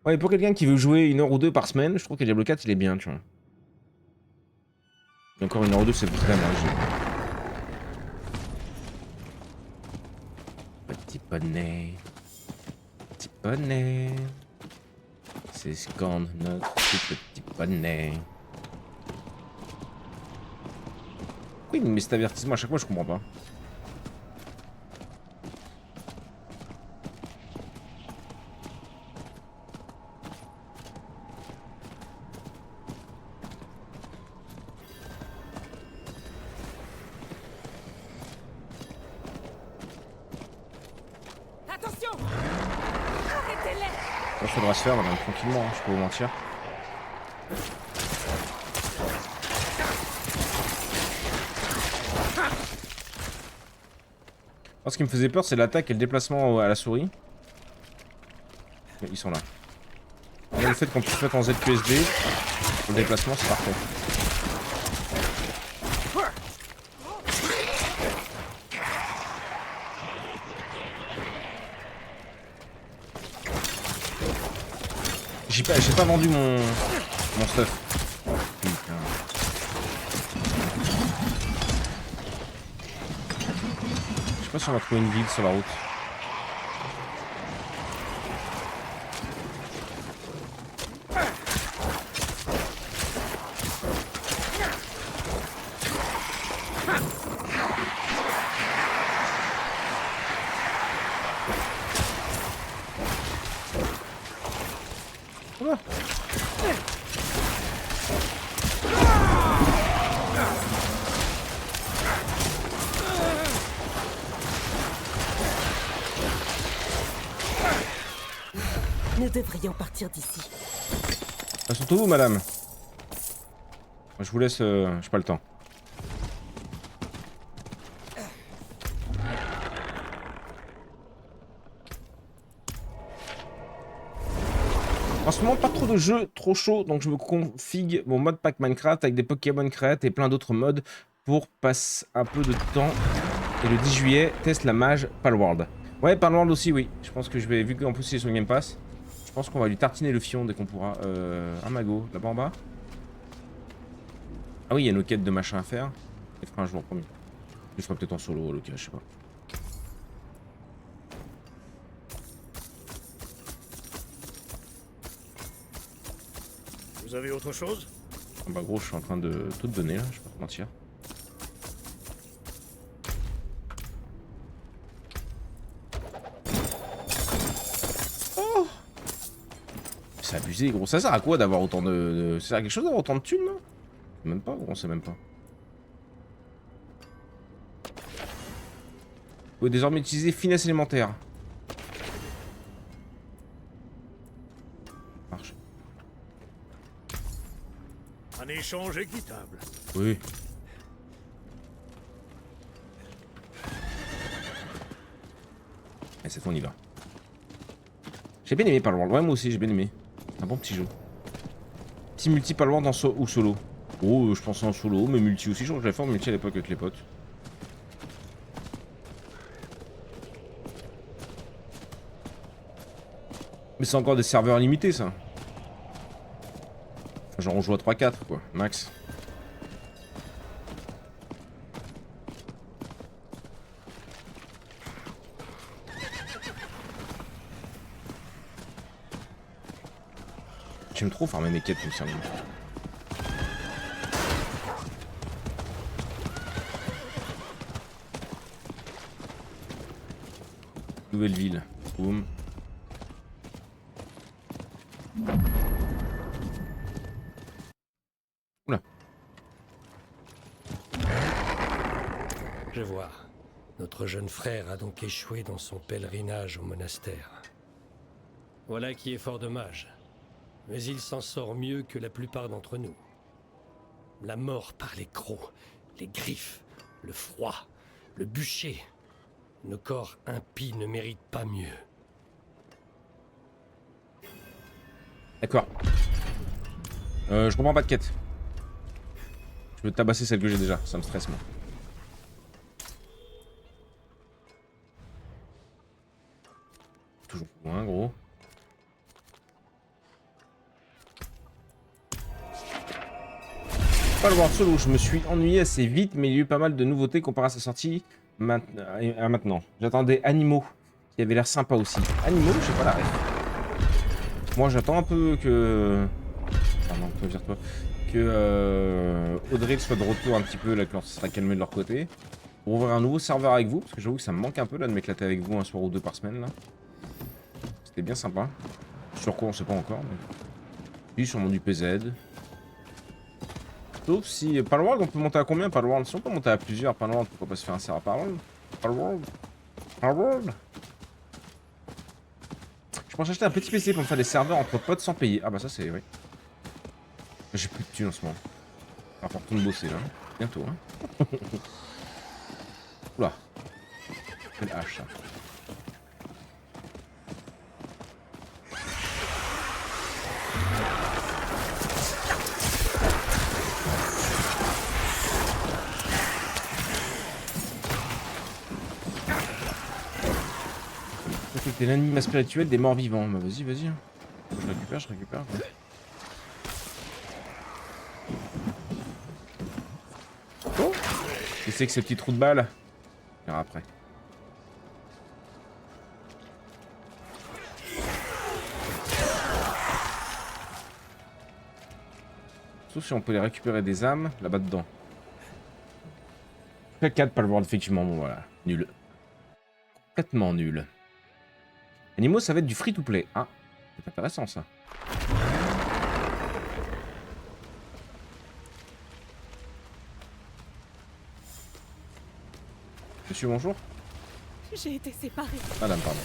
Ouais, pour quelqu'un qui veut jouer 1 heure ou 2 par semaine, je trouve que Diablo 4 il est bien, tu vois. Et encore 1 heure ou 2, c'est vraiment léger. Petit poney. Petit poney. C'est ce qu'on notre petit bonnet. Pourquoi il me met cet avertissement à chaque fois, je comprends pas. Attention! Arrêtez-les! Ça faudra se faire, madame, tranquillement, hein, je peux vous mentir. Moi, ce qui me faisait peur, c'est l'attaque et le déplacement à la souris. Mais ils sont là. Là, le fait qu'on puisse mettre en ZQSD, pour le déplacement, c'est parfait. J'ai pas vendu mon stuff. Putain. Je sais pas si on va trouver une ville sur la route. Oula. Nous devrions partir d'ici. Surtout vous, madame. Je vous laisse, j'ai pas le temps. En ce moment, pas trop de jeux trop chauds, donc je me config mon mode pack Minecraft avec des Pokémon Create et plein d'autres modes pour passer un peu de temps. Et le 10 juillet, teste la mage Palworld. Ouais, Palworld aussi, oui. Je pense que je vais, vu qu'en plus il est sur le Game Pass, je pense qu'on va lui tartiner le fion dès qu'on pourra. Un magot, là-bas en bas. Ah oui, il y a nos quêtes de machin à faire. Je les ferai un jour, promis. Je ferai peut-être en solo, le cas, je sais pas. Vous avez autre chose? Ah bah gros, je suis en train de tout te donner là, je vais pas te mentir. Oh, c'est abusé gros, ça sert à quoi d'avoir autant de... Ça sert à quelque chose d'avoir autant de thunes, non? Même pas, gros, on sait même pas. Vous pouvez désormais utiliser finesse élémentaire. Marche. Un échange équitable. Oui. Et cette fois on y va. J'ai bien aimé Palworld, ouais moi aussi j'ai bien aimé. Un bon petit jeu. Petit multi Palworld ou solo. Oh je pensais en solo, mais multi aussi, je crois que j'avais fait en multi à l'époque avec les potes. Mais c'est encore des serveurs limités ça. Enfin, genre on joue à 3-4 quoi, max. J'aime trop farmer mes quêtes, me semble. Nouvelle ville. Boum. Oula. Je vois. Notre jeune frère a donc échoué dans son pèlerinage au monastère. Voilà qui est fort dommage. Mais il s'en sort mieux que la plupart d'entre nous. La mort par les crocs, les griffes, le froid, le bûcher. Nos corps impies ne méritent pas mieux. D'accord. Je comprends pas de quête. Je veux tabasser celle que j'ai déjà, ça me stresse moi. Toujours loin gros. Pas le voir solo, je me suis ennuyé assez vite, mais il y a eu pas mal de nouveautés comparé à sa sortie à maintenant. J'attendais Animaux, qui avait l'air sympa aussi. Animaux, je sais pas la ref. Moi j'attends un peu que... Pardon, vire-toi. Que Audrey soit de retour un petit peu là quand ça sera calmé de leur côté. Pour ouvrir un nouveau serveur avec vous, parce que j'avoue que ça me manque un peu là de m'éclater avec vous un soir ou deux par semaine là. C'était bien sympa. Sur quoi on sait pas encore, mais... Puis sûrement du PZ. Sauf si... Palworld on peut monter à combien Palworld? Si on peut monter à plusieurs Palworld, pourquoi pas se faire un serveur Palworld? Palworld. Je pense acheter un petit PC pour me faire des serveurs entre potes sans payer. Ah bah ça c'est... oui. J'ai plus de thunes en ce moment. Alors pour retourner bosser là. Bientôt hein. Oula. Quelle hache ça. T'es l'anima spirituel des morts vivants. Bah vas-y, vas-y. Je récupère. Oh, et c'est que ces petits trous de balles. On verra après. Sauf si on peut les récupérer des âmes là-bas dedans. 4 pas le voir effectivement, bon voilà. Nul. Complètement nul. Animaux, ça va être du free-to-play. Ah, c'est intéressant ça. Monsieur, bonjour. J'ai été séparée. Madame, pardon.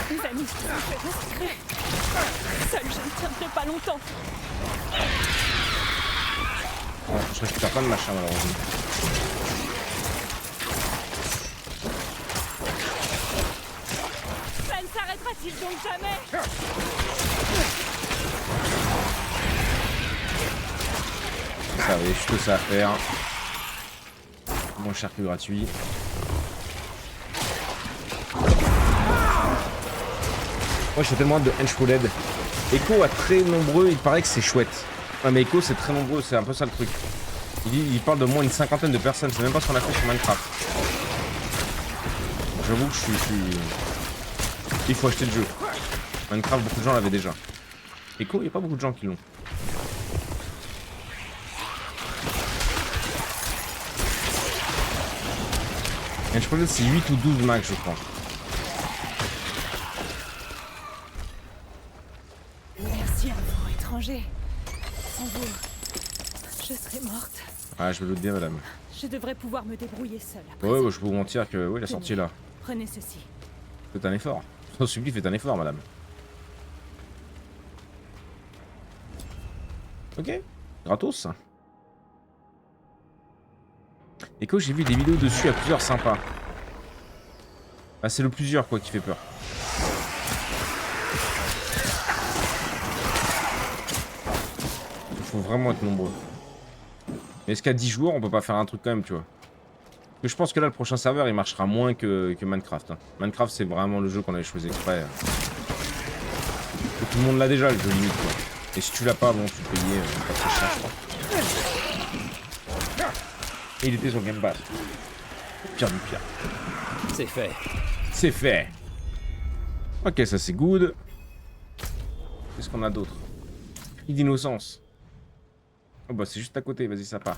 Les amis se sont fait massacrer. Seule, je ne tiendrai pas longtemps. Bon, je récupère pas de machin malheureusement. Ça ne s'arrêtera-t-il donc jamais? Ça va, juste ça à faire. Moins cher que gratuit. Moi j'ai tellement hâte de Henchwooded. Echo a très nombreux, il paraît que c'est chouette. Ouais mais Echo c'est très nombreux, c'est un peu ça le truc. Il parle de moins une cinquantaine de personnes, c'est même pas ce qu'on a fait sur Minecraft. J'avoue que je suis... Il faut acheter le jeu. Minecraft, beaucoup de gens l'avaient déjà. Echo, il n'y a pas beaucoup de gens qui l'ont. Henchwooded c'est 8 ou 12 max je crois. Merci à vous, étrangers. Sans vous, je serais morte. Ah, je me doute bien, madame. Je devrais pouvoir me débrouiller seule. Après Ouais, ça. ouais, je peux vous mentir que oui, la sortie est là. Prenez ceci. Faites un effort. Je vous supplie, faites un effort, madame. Ok. Gratos. Echo, j'ai vu des vidéos dessus à plusieurs sympas. Ah, c'est le plusieurs, quoi, qui fait peur. Il faut vraiment être nombreux. Mais est-ce qu'à 10 joueurs, on peut pas faire un truc quand même, tu vois? Parce que je pense que là, le prochain serveur, il marchera moins que Minecraft. Hein. Minecraft, c'est vraiment le jeu qu'on avait choisi exprès. Et tout le monde l'a déjà, le jeu limite, quoi. Et si tu l'as pas, bon, tu le payais pas très cher, je crois. Et il était sur Game Pass. Pire du pire. C'est fait. C'est fait. Ok, ça c'est good. Qu'est-ce qu'on a d'autre? Cri d'innocence. Oh bah c'est juste à côté, vas-y ça part.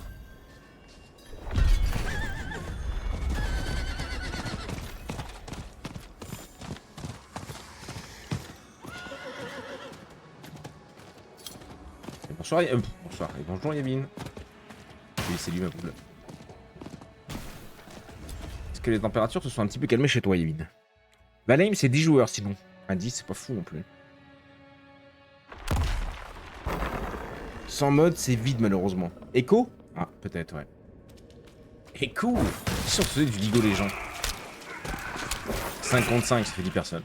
Et bonsoir, bonsoir et bonjour Yavin. Oui, c'est lui ma poule. Est-ce que les températures se sont un petit peu calmées chez toi, Yavin? Valheim c'est 10 joueurs sinon. À 10 c'est pas fou non plus. Sans mode c'est vide malheureusement. Echo? Ah peut-être ouais. Echo? Si on faisait du League of Legends. 5 contre 5 ça fait 10 personnes.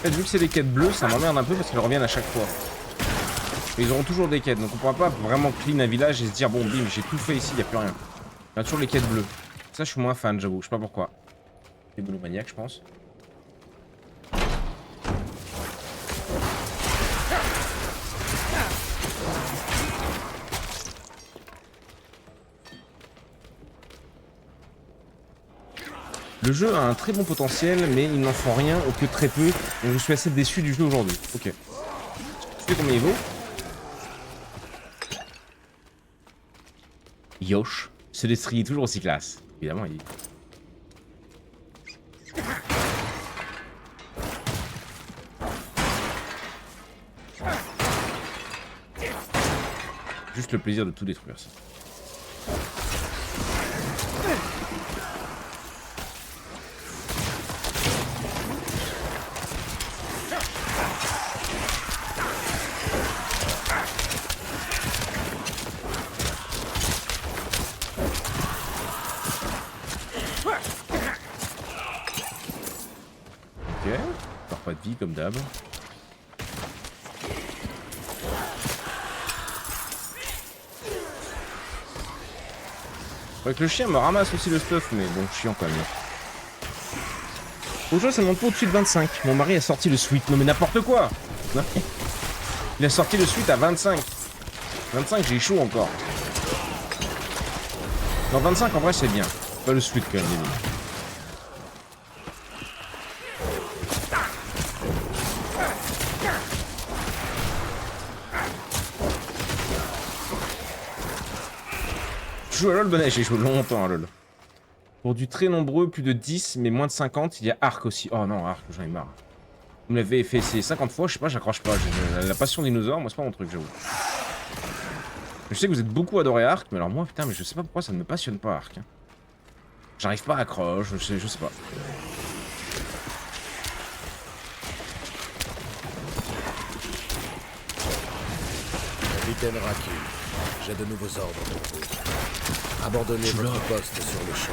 Vu que c'est des quêtes bleues, ça m'emmerde un peu parce qu'elles reviennent à chaque fois. Mais ils auront toujours des quêtes, donc on pourra pas vraiment clean un village et se dire bon bim j'ai tout fait ici, y a plus rien. Il y a toujours les quêtes bleues. Ça je suis moins fan j'avoue, je sais pas pourquoi. Les monomaniaques je pense. Le jeu a un très bon potentiel, mais ils n'en font rien ou que très peu, donc je suis assez déçu du jeu aujourd'hui. Ok. Tu sais combien il vaut? Yosh. Ce destrier est toujours aussi classe. Évidemment, il... Juste le plaisir de tout détruire, ça. Ok, encore pas de vie comme d'hab. Faudrait que le chien me ramasse aussi le stuff, mais bon, chiant quand même. Aujourd'hui, ça monte pas au-dessus de 25. Mon mari a sorti le suite. Non mais n'importe quoi. Non. Il a sorti le suite à 25. 25, j'ai chaud encore. Non, 25 en vrai c'est bien. Pas le suite quand même, les gars. Je joue à LoL, ben, j'ai joué longtemps à LoL. Pour du très nombreux, plus de 10, mais moins de 50, il y a Ark aussi. Oh non, Ark, j'en ai marre. Vous me l'avez fait essayer 50 fois, je sais pas, j'accroche pas. La passion dinosaure, moi c'est pas mon truc, j'avoue. Je sais que vous êtes beaucoup adoré Ark, mais alors moi, putain, mais je sais pas pourquoi ça ne me passionne pas Ark. Hein. J'arrive pas à accrocher, je sais pas. Capitaine Raki, j'ai de nouveaux ordres pour vous. Abandonnez votre poste sur le champ.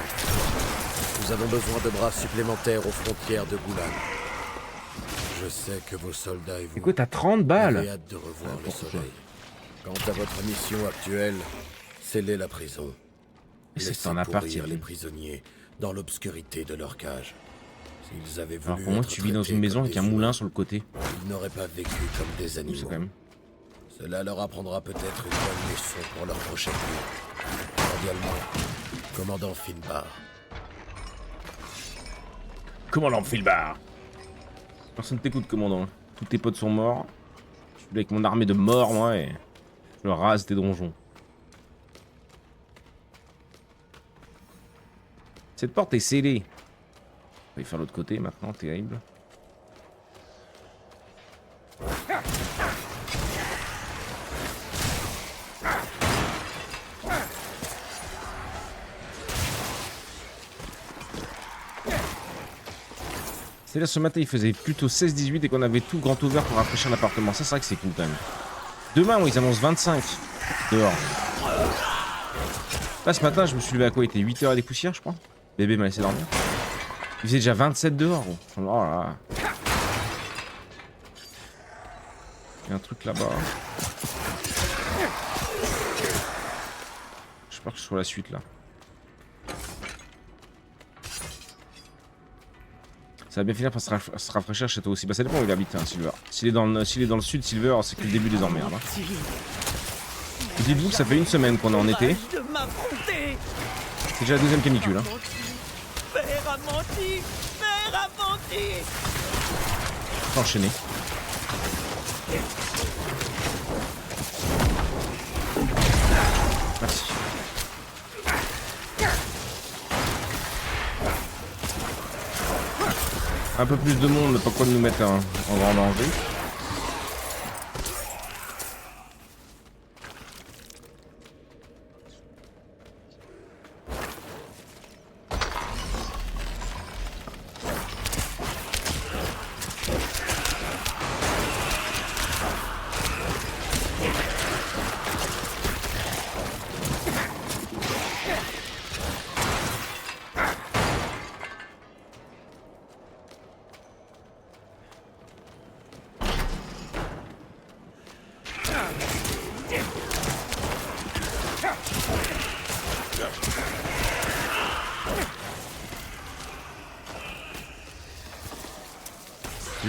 Nous avons besoin de bras supplémentaires aux frontières de Goulan. Je sais que vos soldats et vous Écoute, t'as 30 avez balles. hâte de revoir le soleil. Quant à votre mission actuelle, scellez la prison. C'est Laissez un appart, pourrir il les prisonniers dans l'obscurité de leur cage. S'ils avaient voulu Alors pour moi, être tu vis dans traités une maison comme avec des un moulin humains, sur le côté. ils n'auraient pas vécu comme des C'est animaux. quand même. Cela leur apprendra peut-être une bonne leçon pour leur prochaine vie. Cordialement, commandant Finbar. Commandant Filbar. Personne t'écoute, commandant. Tous tes potes sont morts. Je suis là avec mon armée de morts, moi, et je rase tes donjons. Cette porte est scellée. On va y faire l'autre côté maintenant, terrible. C'est-à-dire ce matin il faisait plutôt 16-18 et qu'on avait tout grand ouvert pour rafraîchir l'appartement. Ça c'est vrai que c'est cool quand même. Demain ils annoncent 25 dehors. Là ce matin je me suis levé à quoi? Il était 8h et des poussières je crois. Bébé m'a laissé dormir. Il faisait déjà 27 dehors. Oh là là. Il y a un truc là-bas. J'espère que je suis sur la suite là. Ça va bien finir par se rafraîchir chez toi aussi. Bah ça dépend où il habite, hein, Silver. S'il est dans le sud, Silver, c'est que le début des emmerdes. Hein. Dites-vous que ça fait une semaine qu'on est en été. C'est déjà la deuxième canicule. Hein. Père a menti. Père a menti. Enchaîné. Merci. Un peu plus de monde, pas quoi de nous mettre en grand danger.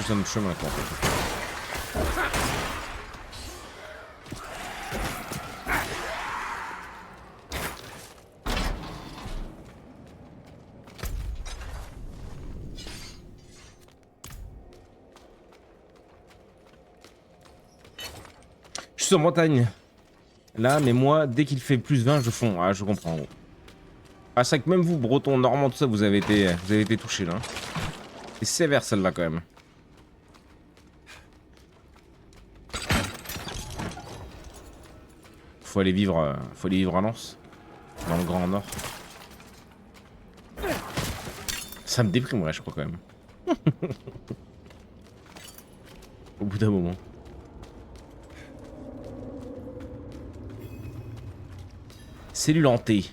juste un autre chemin quoi en fait. Je suis en montagne. Là, mais moi, dès qu'il fait plus 20, je fonds. Ah, je comprends. Ah, c'est que même vous, Breton, Normand, tout ça, vous avez été touchés là. C'est sévère celle-là quand même. Faut aller vivre à Lens, dans le Grand Nord. Ça me déprimerait, je crois quand même. Au bout d'un moment. Cellule hantée.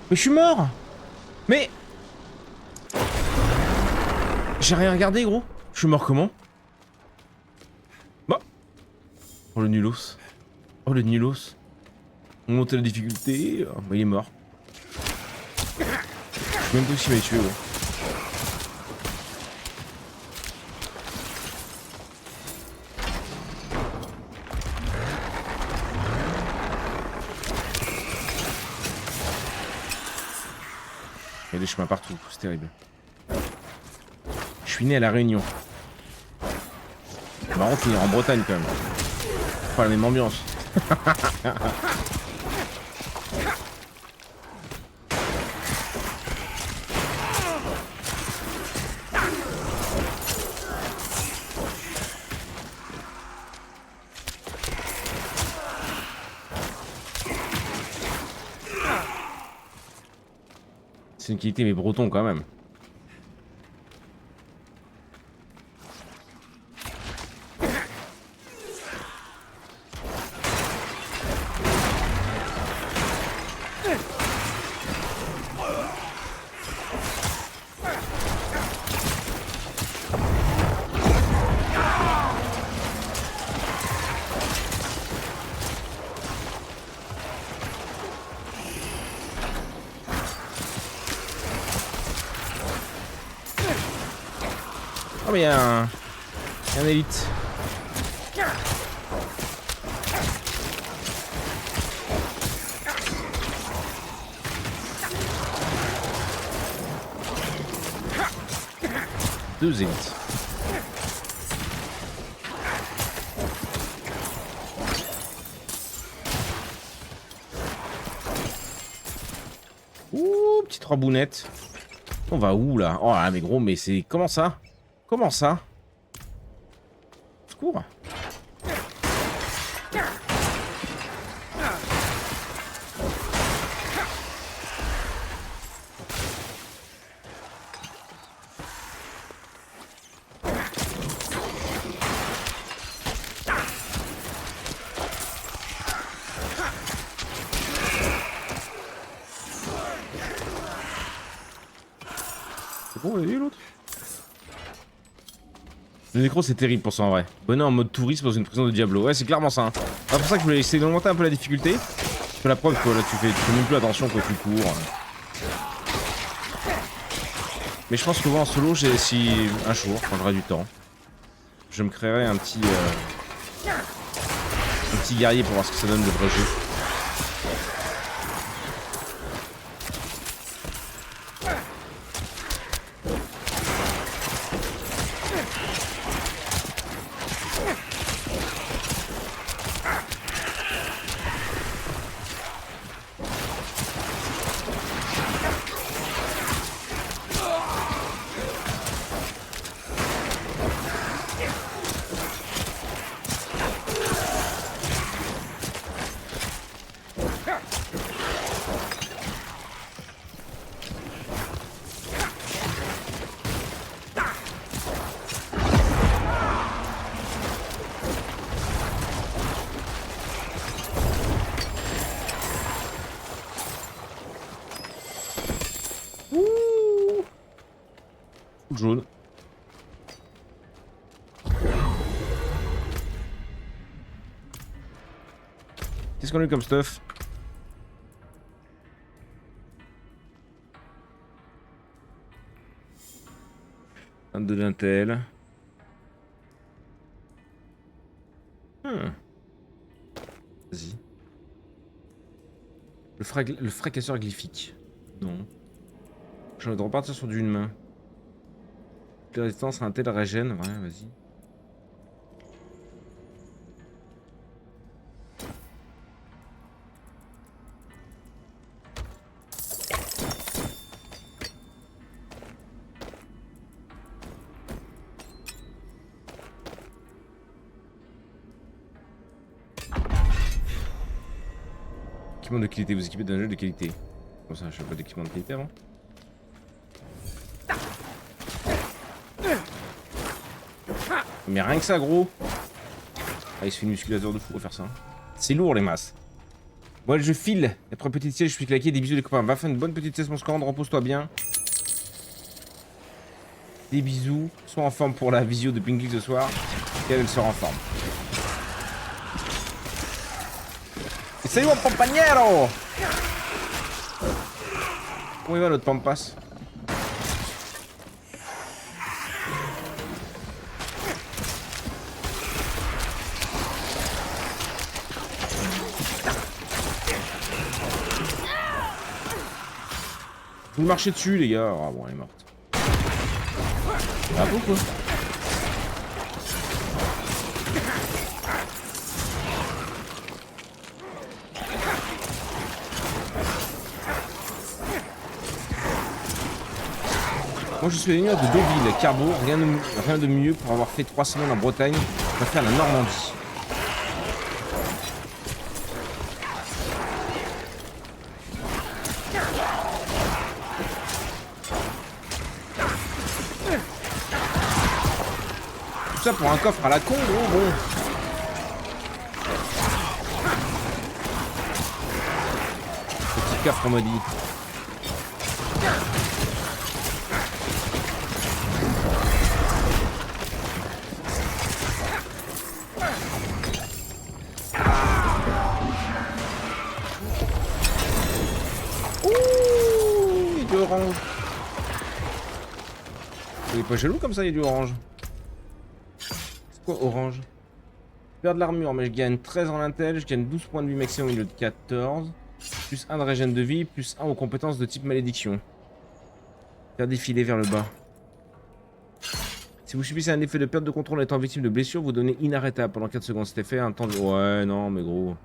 Mais je suis mort. Mais... J'ai rien regardé, gros. Je suis mort comment? Bah. Oh, le nulos. Oh, le nulos. On monte la difficulté. Oh, bah, il est mort. Je sais même pas s'il m'a tué, gros. Il y a des chemins partout, c'est terrible. Je suis né à La Réunion. C'est marrant de finir en Bretagne quand même. Pas la même ambiance. C'est une qualité mais breton quand même. Oh mais il y a un élite. Deux élites. Ouh, petite rambounette. On va où là? Oh là mais gros, mais c'est... Comment ça? Comment ça? Secours. C'est bon, on a vu l'autre? Le nécro c'est terrible pour ça en vrai. Venez en mode touriste dans une prison de Diablo. Ouais c'est clairement ça. Hein. C'est pour ça que je voulais essayer d'augmenter un peu la difficulté. C'est la preuve que là tu fais même plus attention quand tu cours. Mais je pense que moi en solo, si un jour, quand j'aurai du temps, je me créerai un petit guerrier pour voir ce que ça donne le vrai jeu. Jaune. Qu'est-ce qu'on a eu comme stuff? De l'intel. Vas-y. Le fracasseur glyphique. Non. J'ai envie de repartir sur d'une main. La résistance à un tel régène. Ouais, vas-y. Équipement de qualité, vous équipez d'un jeu de qualité. Comme ça, je fais pas d'équipement de qualité avant. Mais rien que ça, gros. Ah, il se fait une musculature de fou à faire ça. C'est lourd, les masses. Bon, allez, je file. Après petite sieste, je suis claqué. Des bisous, les copains. Va faire une bonne petite sieste, mon score. Repose-toi bien. Des bisous. Sois en forme pour la visio de Pinky ce soir. Et elle sera en forme. Et salut, mon compagnero! Où il va, l'autre pampas? Vous me marchez dessus, les gars. Ah bon, elle est morte. Ah bon, quoi? Moi, je suis seigneur de Deauville, Carbo. Rien de mieux pour avoir fait 3 semaines en Bretagne. Je vais faire la Normandie. Tout ça pour un coffre à la con, gros, bon. Petit coffre maudit. Ouh, il y a du orange. Il est pas jaloux comme ça, il y a du orange. Quoi, orange? Perdre de l'armure, mais je gagne 13 en intel, je gagne 12 points de vie maximum au milieu de 14. Plus 1 de régène de vie, plus 1 aux compétences de type malédiction. Faire défiler vers le bas. Si vous subissez un effet de perte de contrôle étant victime de blessure, vous donnez inarrêtable pendant 4 secondes. Cet effet, un temps de... Ouais, non, mais gros.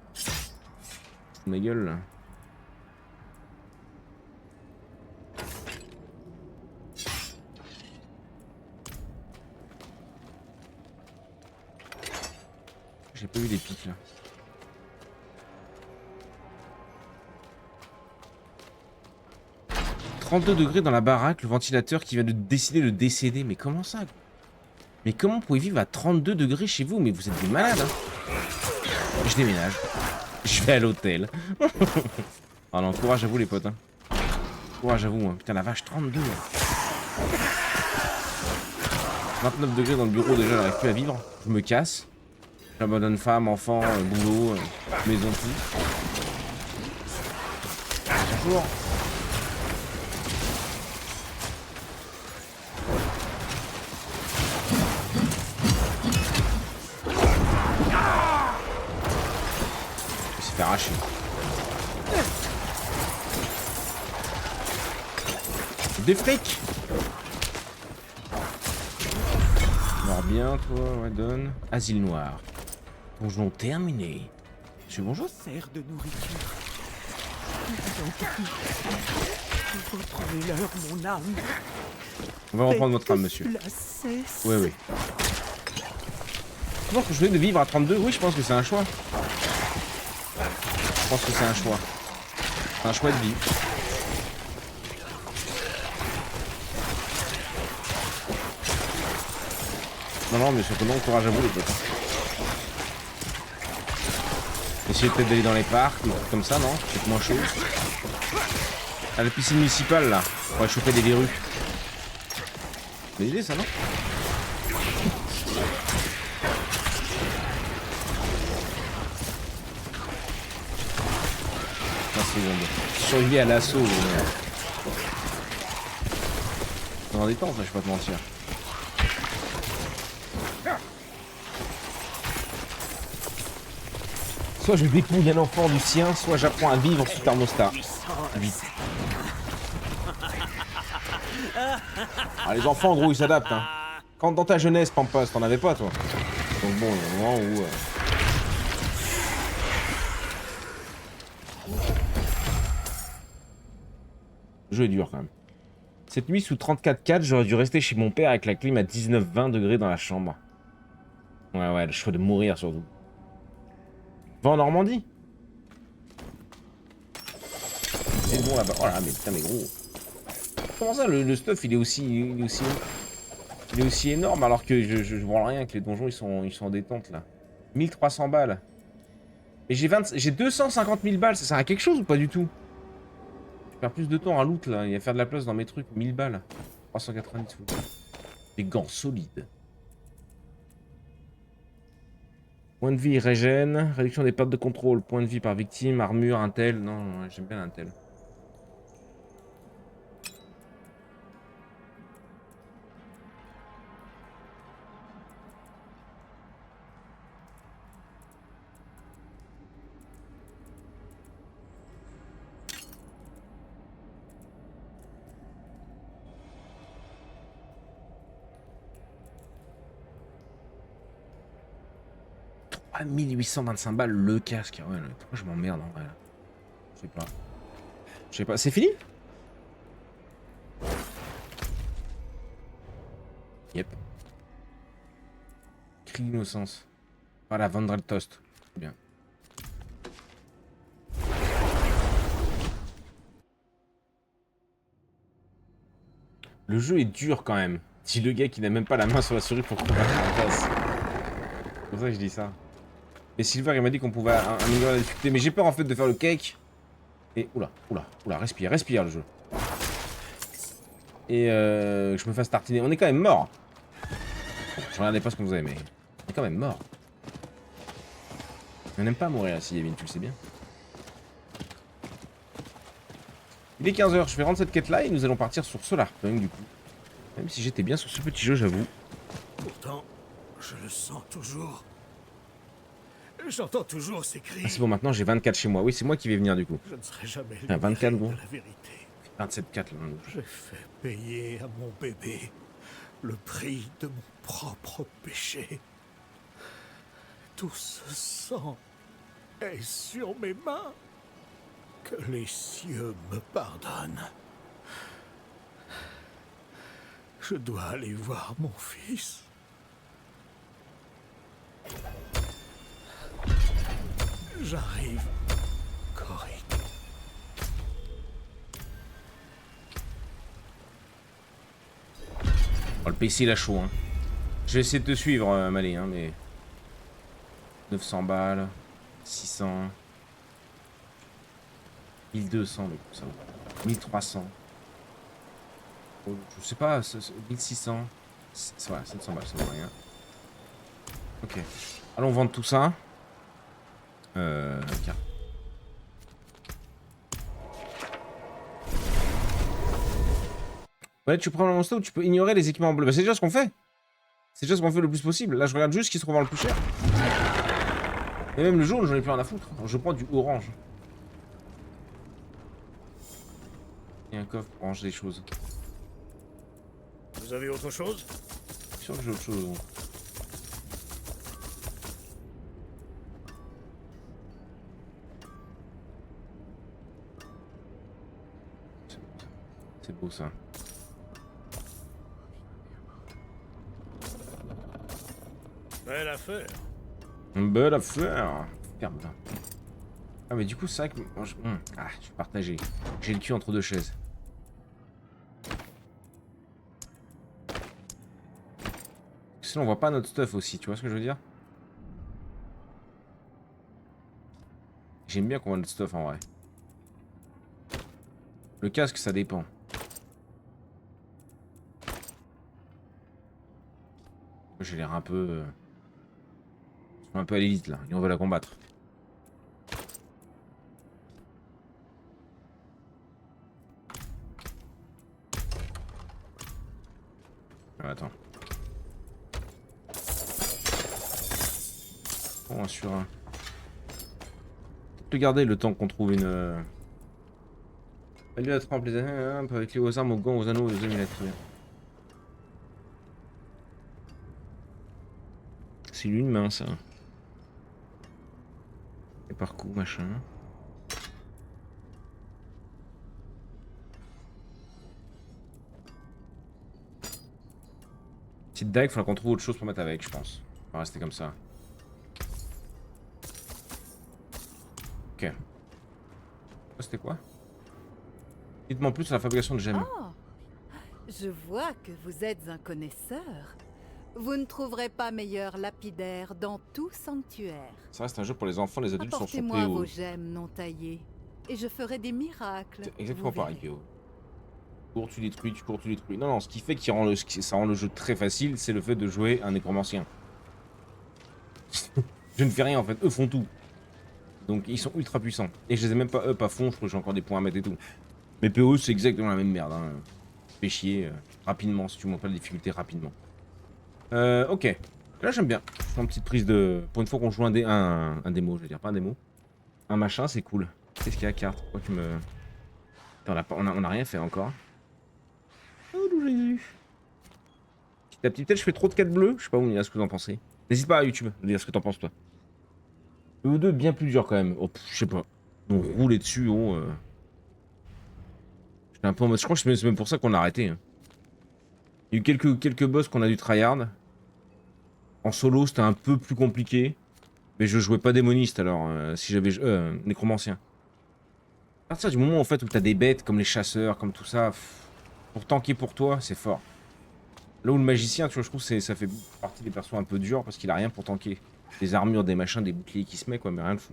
Ma gueule, là. J'ai pas vu les pics là. « 32 degrés dans la baraque, le ventilateur qui vient de décider de décéder. » Mais comment ça? Mais comment vous pouvez vivre à 32 degrés chez vous? Mais vous êtes des malades, hein. Je déménage. Je vais à l'hôtel. Ah non, courage à vous les potes, hein. Courage à vous, hein. Putain la vache, 32. 29 degrés dans le bureau déjà, j'arrive plus à vivre. Je me casse. J'abandonne femme, enfant, boulot, maison, tout. Bonjour. Je me suis fait arracher. Des frics. Meurs bien, toi, ouais, donne. Asile noir. Donjon terminé. Monsieur, bonjour. Sert de nourriture. Retrouvez-leur mon âme. On va reprendre votre âme, monsieur. Oui, oui. Je pense que je vais de vivre à 32. Oui, je pense que c'est un choix. Je pense que c'est un choix. C'est un choix de vie. Non, non, mais surtout non, courage à vous les potes. Essayez peut-être d'aller dans les parcs, ou comme ça, non? C'est moins chaud. À la piscine municipale, là, on va choper des verrues. Bonne idée ça, non? 15 secondes. Survie à l'assaut. Dans des temps, ça, je vais pas te mentir. Soit je dépouille un enfant du sien, soit j'apprends à vivre sous thermostat. Vite. Ah, les enfants, gros, ils s'adaptent. Hein. Quand dans ta jeunesse, Pampas, t'en avais pas, toi. Donc bon, il y a un moment où... Le jeu est dur, quand même. Cette nuit, sous 34,4, j'aurais dû rester chez mon père avec la clim à 19-20 degrés dans la chambre. Ouais, le choix de mourir, surtout. Va en Normandie. C'est bon là-bas. Oh là, mais putain, mais gros. Comment ça, le stuff, il est aussi énorme alors que je vois rien, que les donjons, ils sont en détente, là. 1300 balles. Et j'ai 250 000 balles, ça sert à quelque chose ou pas du tout? Je perds plus de temps à loot, là. Il y a faire de la place dans mes trucs. 1000 balles. 390 fous. Des gants solides. Point de vie, régène, réduction des pertes de contrôle, point de vie par victime, armure, intel. Non, j'aime bien l'intel. Ah, 1825 balles le casque. Ouais, pourquoi je m'emmerde en vrai là? Je sais pas. C'est fini? Yep. Cri d'innocence. Voilà, Vandrel Toast. Bien. Le jeu est dur quand même. Dit le gars qui n'a même pas la main sur la souris pour combattre en face. C'est pour ça que je dis ça. Et Silver il m'a dit qu'on pouvait améliorer la difficulté, mais j'ai peur en fait de faire le cake. Et oula, respire le jeu. Et je me fasse tartiner. On est quand même mort. Bon, je regardais pas ce qu'on faisait, mais on est quand même mort. On n'aime pas mourir ici, Yevin, tu le sais bien. Il est 15 h, je vais rendre cette quête là et nous allons partir sur Solarpunk du coup. Même si j'étais bien sur ce petit jeu, j'avoue. Pourtant, je le sens toujours. J'entends toujours ces cris. Ah, c'est bon, maintenant j'ai 24 chez moi. Oui, c'est moi qui vais venir du coup. Je ne serai jamais Ah, 24 libéré bon. de la vérité. 27,4 là. J'ai fait payer à mon bébé le prix de mon propre péché. Tout ce sang est sur mes mains. Que les cieux me pardonnent. Je dois aller voir mon fils. J'arrive, Coric. Oh, le PC il a chaud hein. Je vais essayer de te suivre Malé hein, mais 900 balles, 600, 1200 mais ça va. 1300. Oh, je sais pas, 1600. Ouais, 700 balles, ça vaut rien. Ok. Allons vendre tout ça. Tiens. Ouais, tu prends le monster où tu peux ignorer les équipements bleus. Bah, c'est déjà ce qu'on fait. C'est déjà ce qu'on fait le plus possible. Là, je regarde juste ce qui se revend le plus cher. Et même le jaune, j'en ai plus rien à foutre. Alors, je prends du orange. Il y a un coffre pour ranger des choses. Vous avez autre chose? Je suis sûr que j'ai autre chose. C'est beau ça. Belle affaire. Belle affaire. Super bien. Ah mais du coup c'est vrai que... je vais partager. J'ai le cul entre deux chaises. Sinon on voit pas notre stuff aussi, tu vois ce que je veux dire? J'aime bien qu'on voit notre stuff en vrai. Le casque ça dépend. J'ai l'air un peu... Ils sont un peu à l'élite là, et on veut la combattre. Ah, attends. Bon, sur un... Peut-être garder le temps qu'on trouve une... Salut à trempe les années, avec les aux armes, aux gants, aux anneaux, aux amulettes. Très bien. C'est l'une main ça. Et par coup, machin. Petite dague, faudra qu'on trouve autre chose pour mettre avec, je pense. On va rester comme ça. Ok. C'était quoi? Dites-moi plus sur la fabrication de gemmes. Oh, je vois que vous êtes un connaisseur. Vous ne trouverez pas meilleur lapidaire dans tout sanctuaire. Ça reste un jeu pour les enfants, les adultes sont Apportez-moi surpris. vos gemmes non taillées, et je ferai des miracles. C'est exactement vous pareil, verrez. PO. Cours, tu détruis, tu cours, tu détruis. Non, non, ce qui fait qu'il rend ça rend le jeu très facile, c'est le fait de jouer un nécromancien. Je ne fais rien en fait, eux font tout. Donc ils sont ultra puissants. Et je les ai même pas up à fond, je crois que j'ai encore des points à mettre et tout. Mais PO c'est exactement la même merde. Hein. Fais chier rapidement si tu montes pas la difficulté rapidement. Ok. Là j'aime bien. Je fais une petite prise de... Pour une fois qu'on joue un démo, je veux dire, pas un démo. Un machin, c'est cool. Qu'est-ce qu'il y a à carte? Pourquoi tu me... Attends, on a rien fait encore. Oh d'où Jésus. Petit à petit, peut-être je fais trop de quêtes bleues. Je sais pas où me dire ce que vous en pensez. N'hésite pas à YouTube de dire ce que t'en penses toi. E2 bien plus dur quand même. Oh, je sais pas. On roulait dessus, oh. J'étais un peu en mode... Je crois que c'est même pour ça qu'on a arrêté. Hein. Il y a eu quelques boss qu'on a dû tryhard. En solo, c'était un peu plus compliqué. Mais je jouais pas démoniste alors, si j'avais... nécromancien. À partir du moment en fait où t'as des bêtes comme les chasseurs, comme tout ça, pour tanker pour toi, c'est fort. Là où le magicien, tu vois, je trouve que ça fait partie des persos un peu durs parce qu'il a rien pour tanker. Des armures, des machins, des boucliers qui se met quoi, mais rien de fou.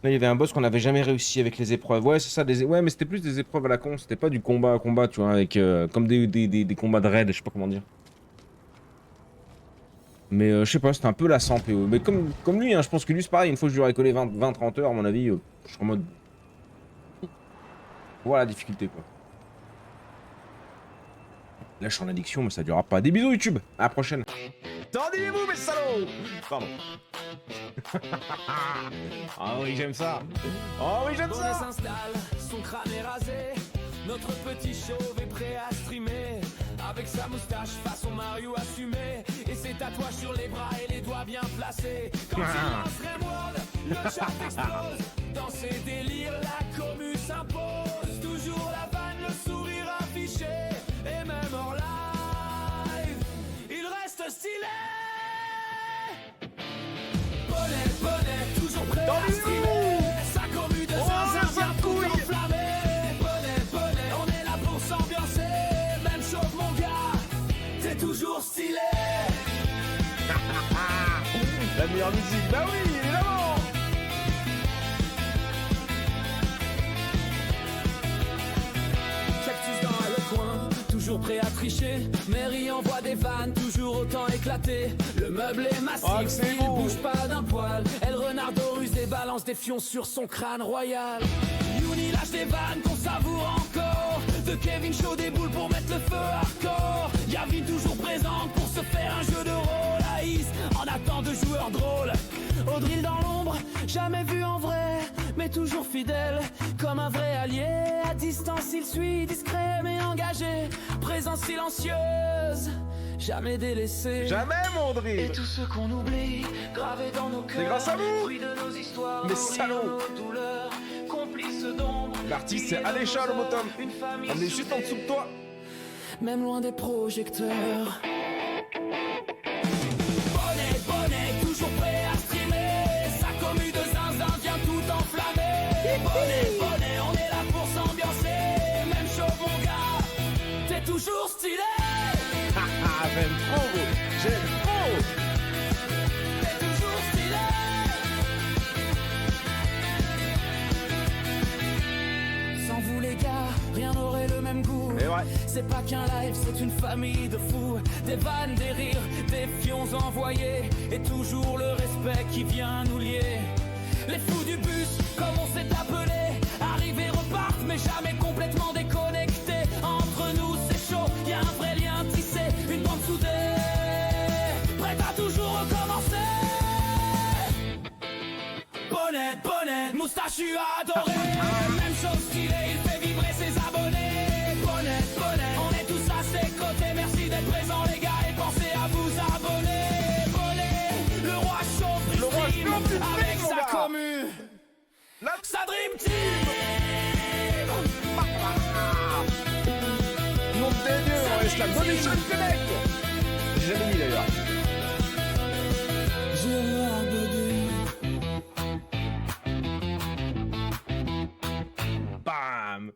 Là, il y avait un boss qu'on n'avait jamais réussi avec les épreuves. Ouais, c'est ça, ouais, mais c'était plus des épreuves à la con, c'était pas du combat à combat, tu vois, avec comme des combats de raid, je sais pas comment dire. Mais je sais pas, c'était un peu lassant, PO. Mais comme lui, hein, je pense que lui c'est pareil, une fois que je lui aurais collé 20-30 heures, à mon avis, je suis en mode... Voilà la difficulté, quoi. Là, je suis en addiction, mais ça durera pas. Des bisous, YouTube. À la prochaine. Tendez-vous, mes salauds. Pardon. Ah oui, j'aime ça. Oh oui, j'aime ça. S'installe, son crâne est rasé. Notre petit chauve est prêt à streamer. Avec sa moustache façon Mario assumé. Et ses tatouages sur les bras et les doigts bien placés. Quand il lance Rimworld, le chat explose. Dans ses délires, la commu s'impose. Toujours la vanne, le sourire affiché. Et même hors live, il reste stylé. Bonnet, toujours prêt à streamer. Sa commu de zinzin vient tout enflammer. Bonnet, on est là pour s'ambiancer. Même chose mon gars, t'es toujours stylé. La meilleure musique, bah oui, évidemment. Cactus dans le coin, toujours prêt à tricher. Mary envoie des vannes, toujours autant éclatées. Le meuble est massif, il bouge pas d'un poil. Elle renardo ruse et balance des fions sur son crâne royal. Yuni lâche des vannes qu'on savoure encore. De Kevin chaud des boules pour mettre le feu hardcore. Yavin toujours présente pour se faire un jeu de rôle. Aïs en attend de joueurs drôles. Audril dans l'ombre, jamais vu en vrai, mais toujours fidèle, comme un vrai allié. À distance il suit, discret mais engagé. Présence silencieuse, jamais délaissé. Jamais, mon drill. Et tout ce qu'on oublie, gravé dans nos cœurs. C'est grâce à vous. Fruit de nos histoires, Mais salauds. nos douleurs, complices d'ombre. L'artiste, c'est Alécha, le bottom. On est juste en dessous de toi. Même loin des projecteurs. Bonnet, toujours prêt à streamer. Sa commu de zinzin vient tout enflammer. Bonnet, on est là pour s'ambiancer. Même chose mon gars, t'es toujours stylé. J'aime trop, gros. J'aime trop. T'es toujours stylé. Sans vous les gars, rien n'aurait le même goût. C'est vrai. C'est pas qu'un live, c'est une famille de fous. Des vannes, des rires, des fions envoyés. Et toujours le respect qui vient nous lier. Les fous du bus, comme on s'est appelé. Arrivés repartent, mais jamais complètement déconnectés. Entre nous, c'est chaud, y a un vrai lien tissé. Une bande soudée, prête à toujours recommencer. Bonnet, moustachu adoré. Même chose stylé, il fait vibrer ses abonnés. Bonnet, on est tous à ses côtés. Merci d'être présents les gars et pensez à vous abonner. Bonnet, le roi chaud, Le roi stream, chaud, avec mon sa gars. commu. Sa dream team. Nom de Dieu, on reste la bonne émission du Québec. J'ai jamais mis d'ailleurs. Bam.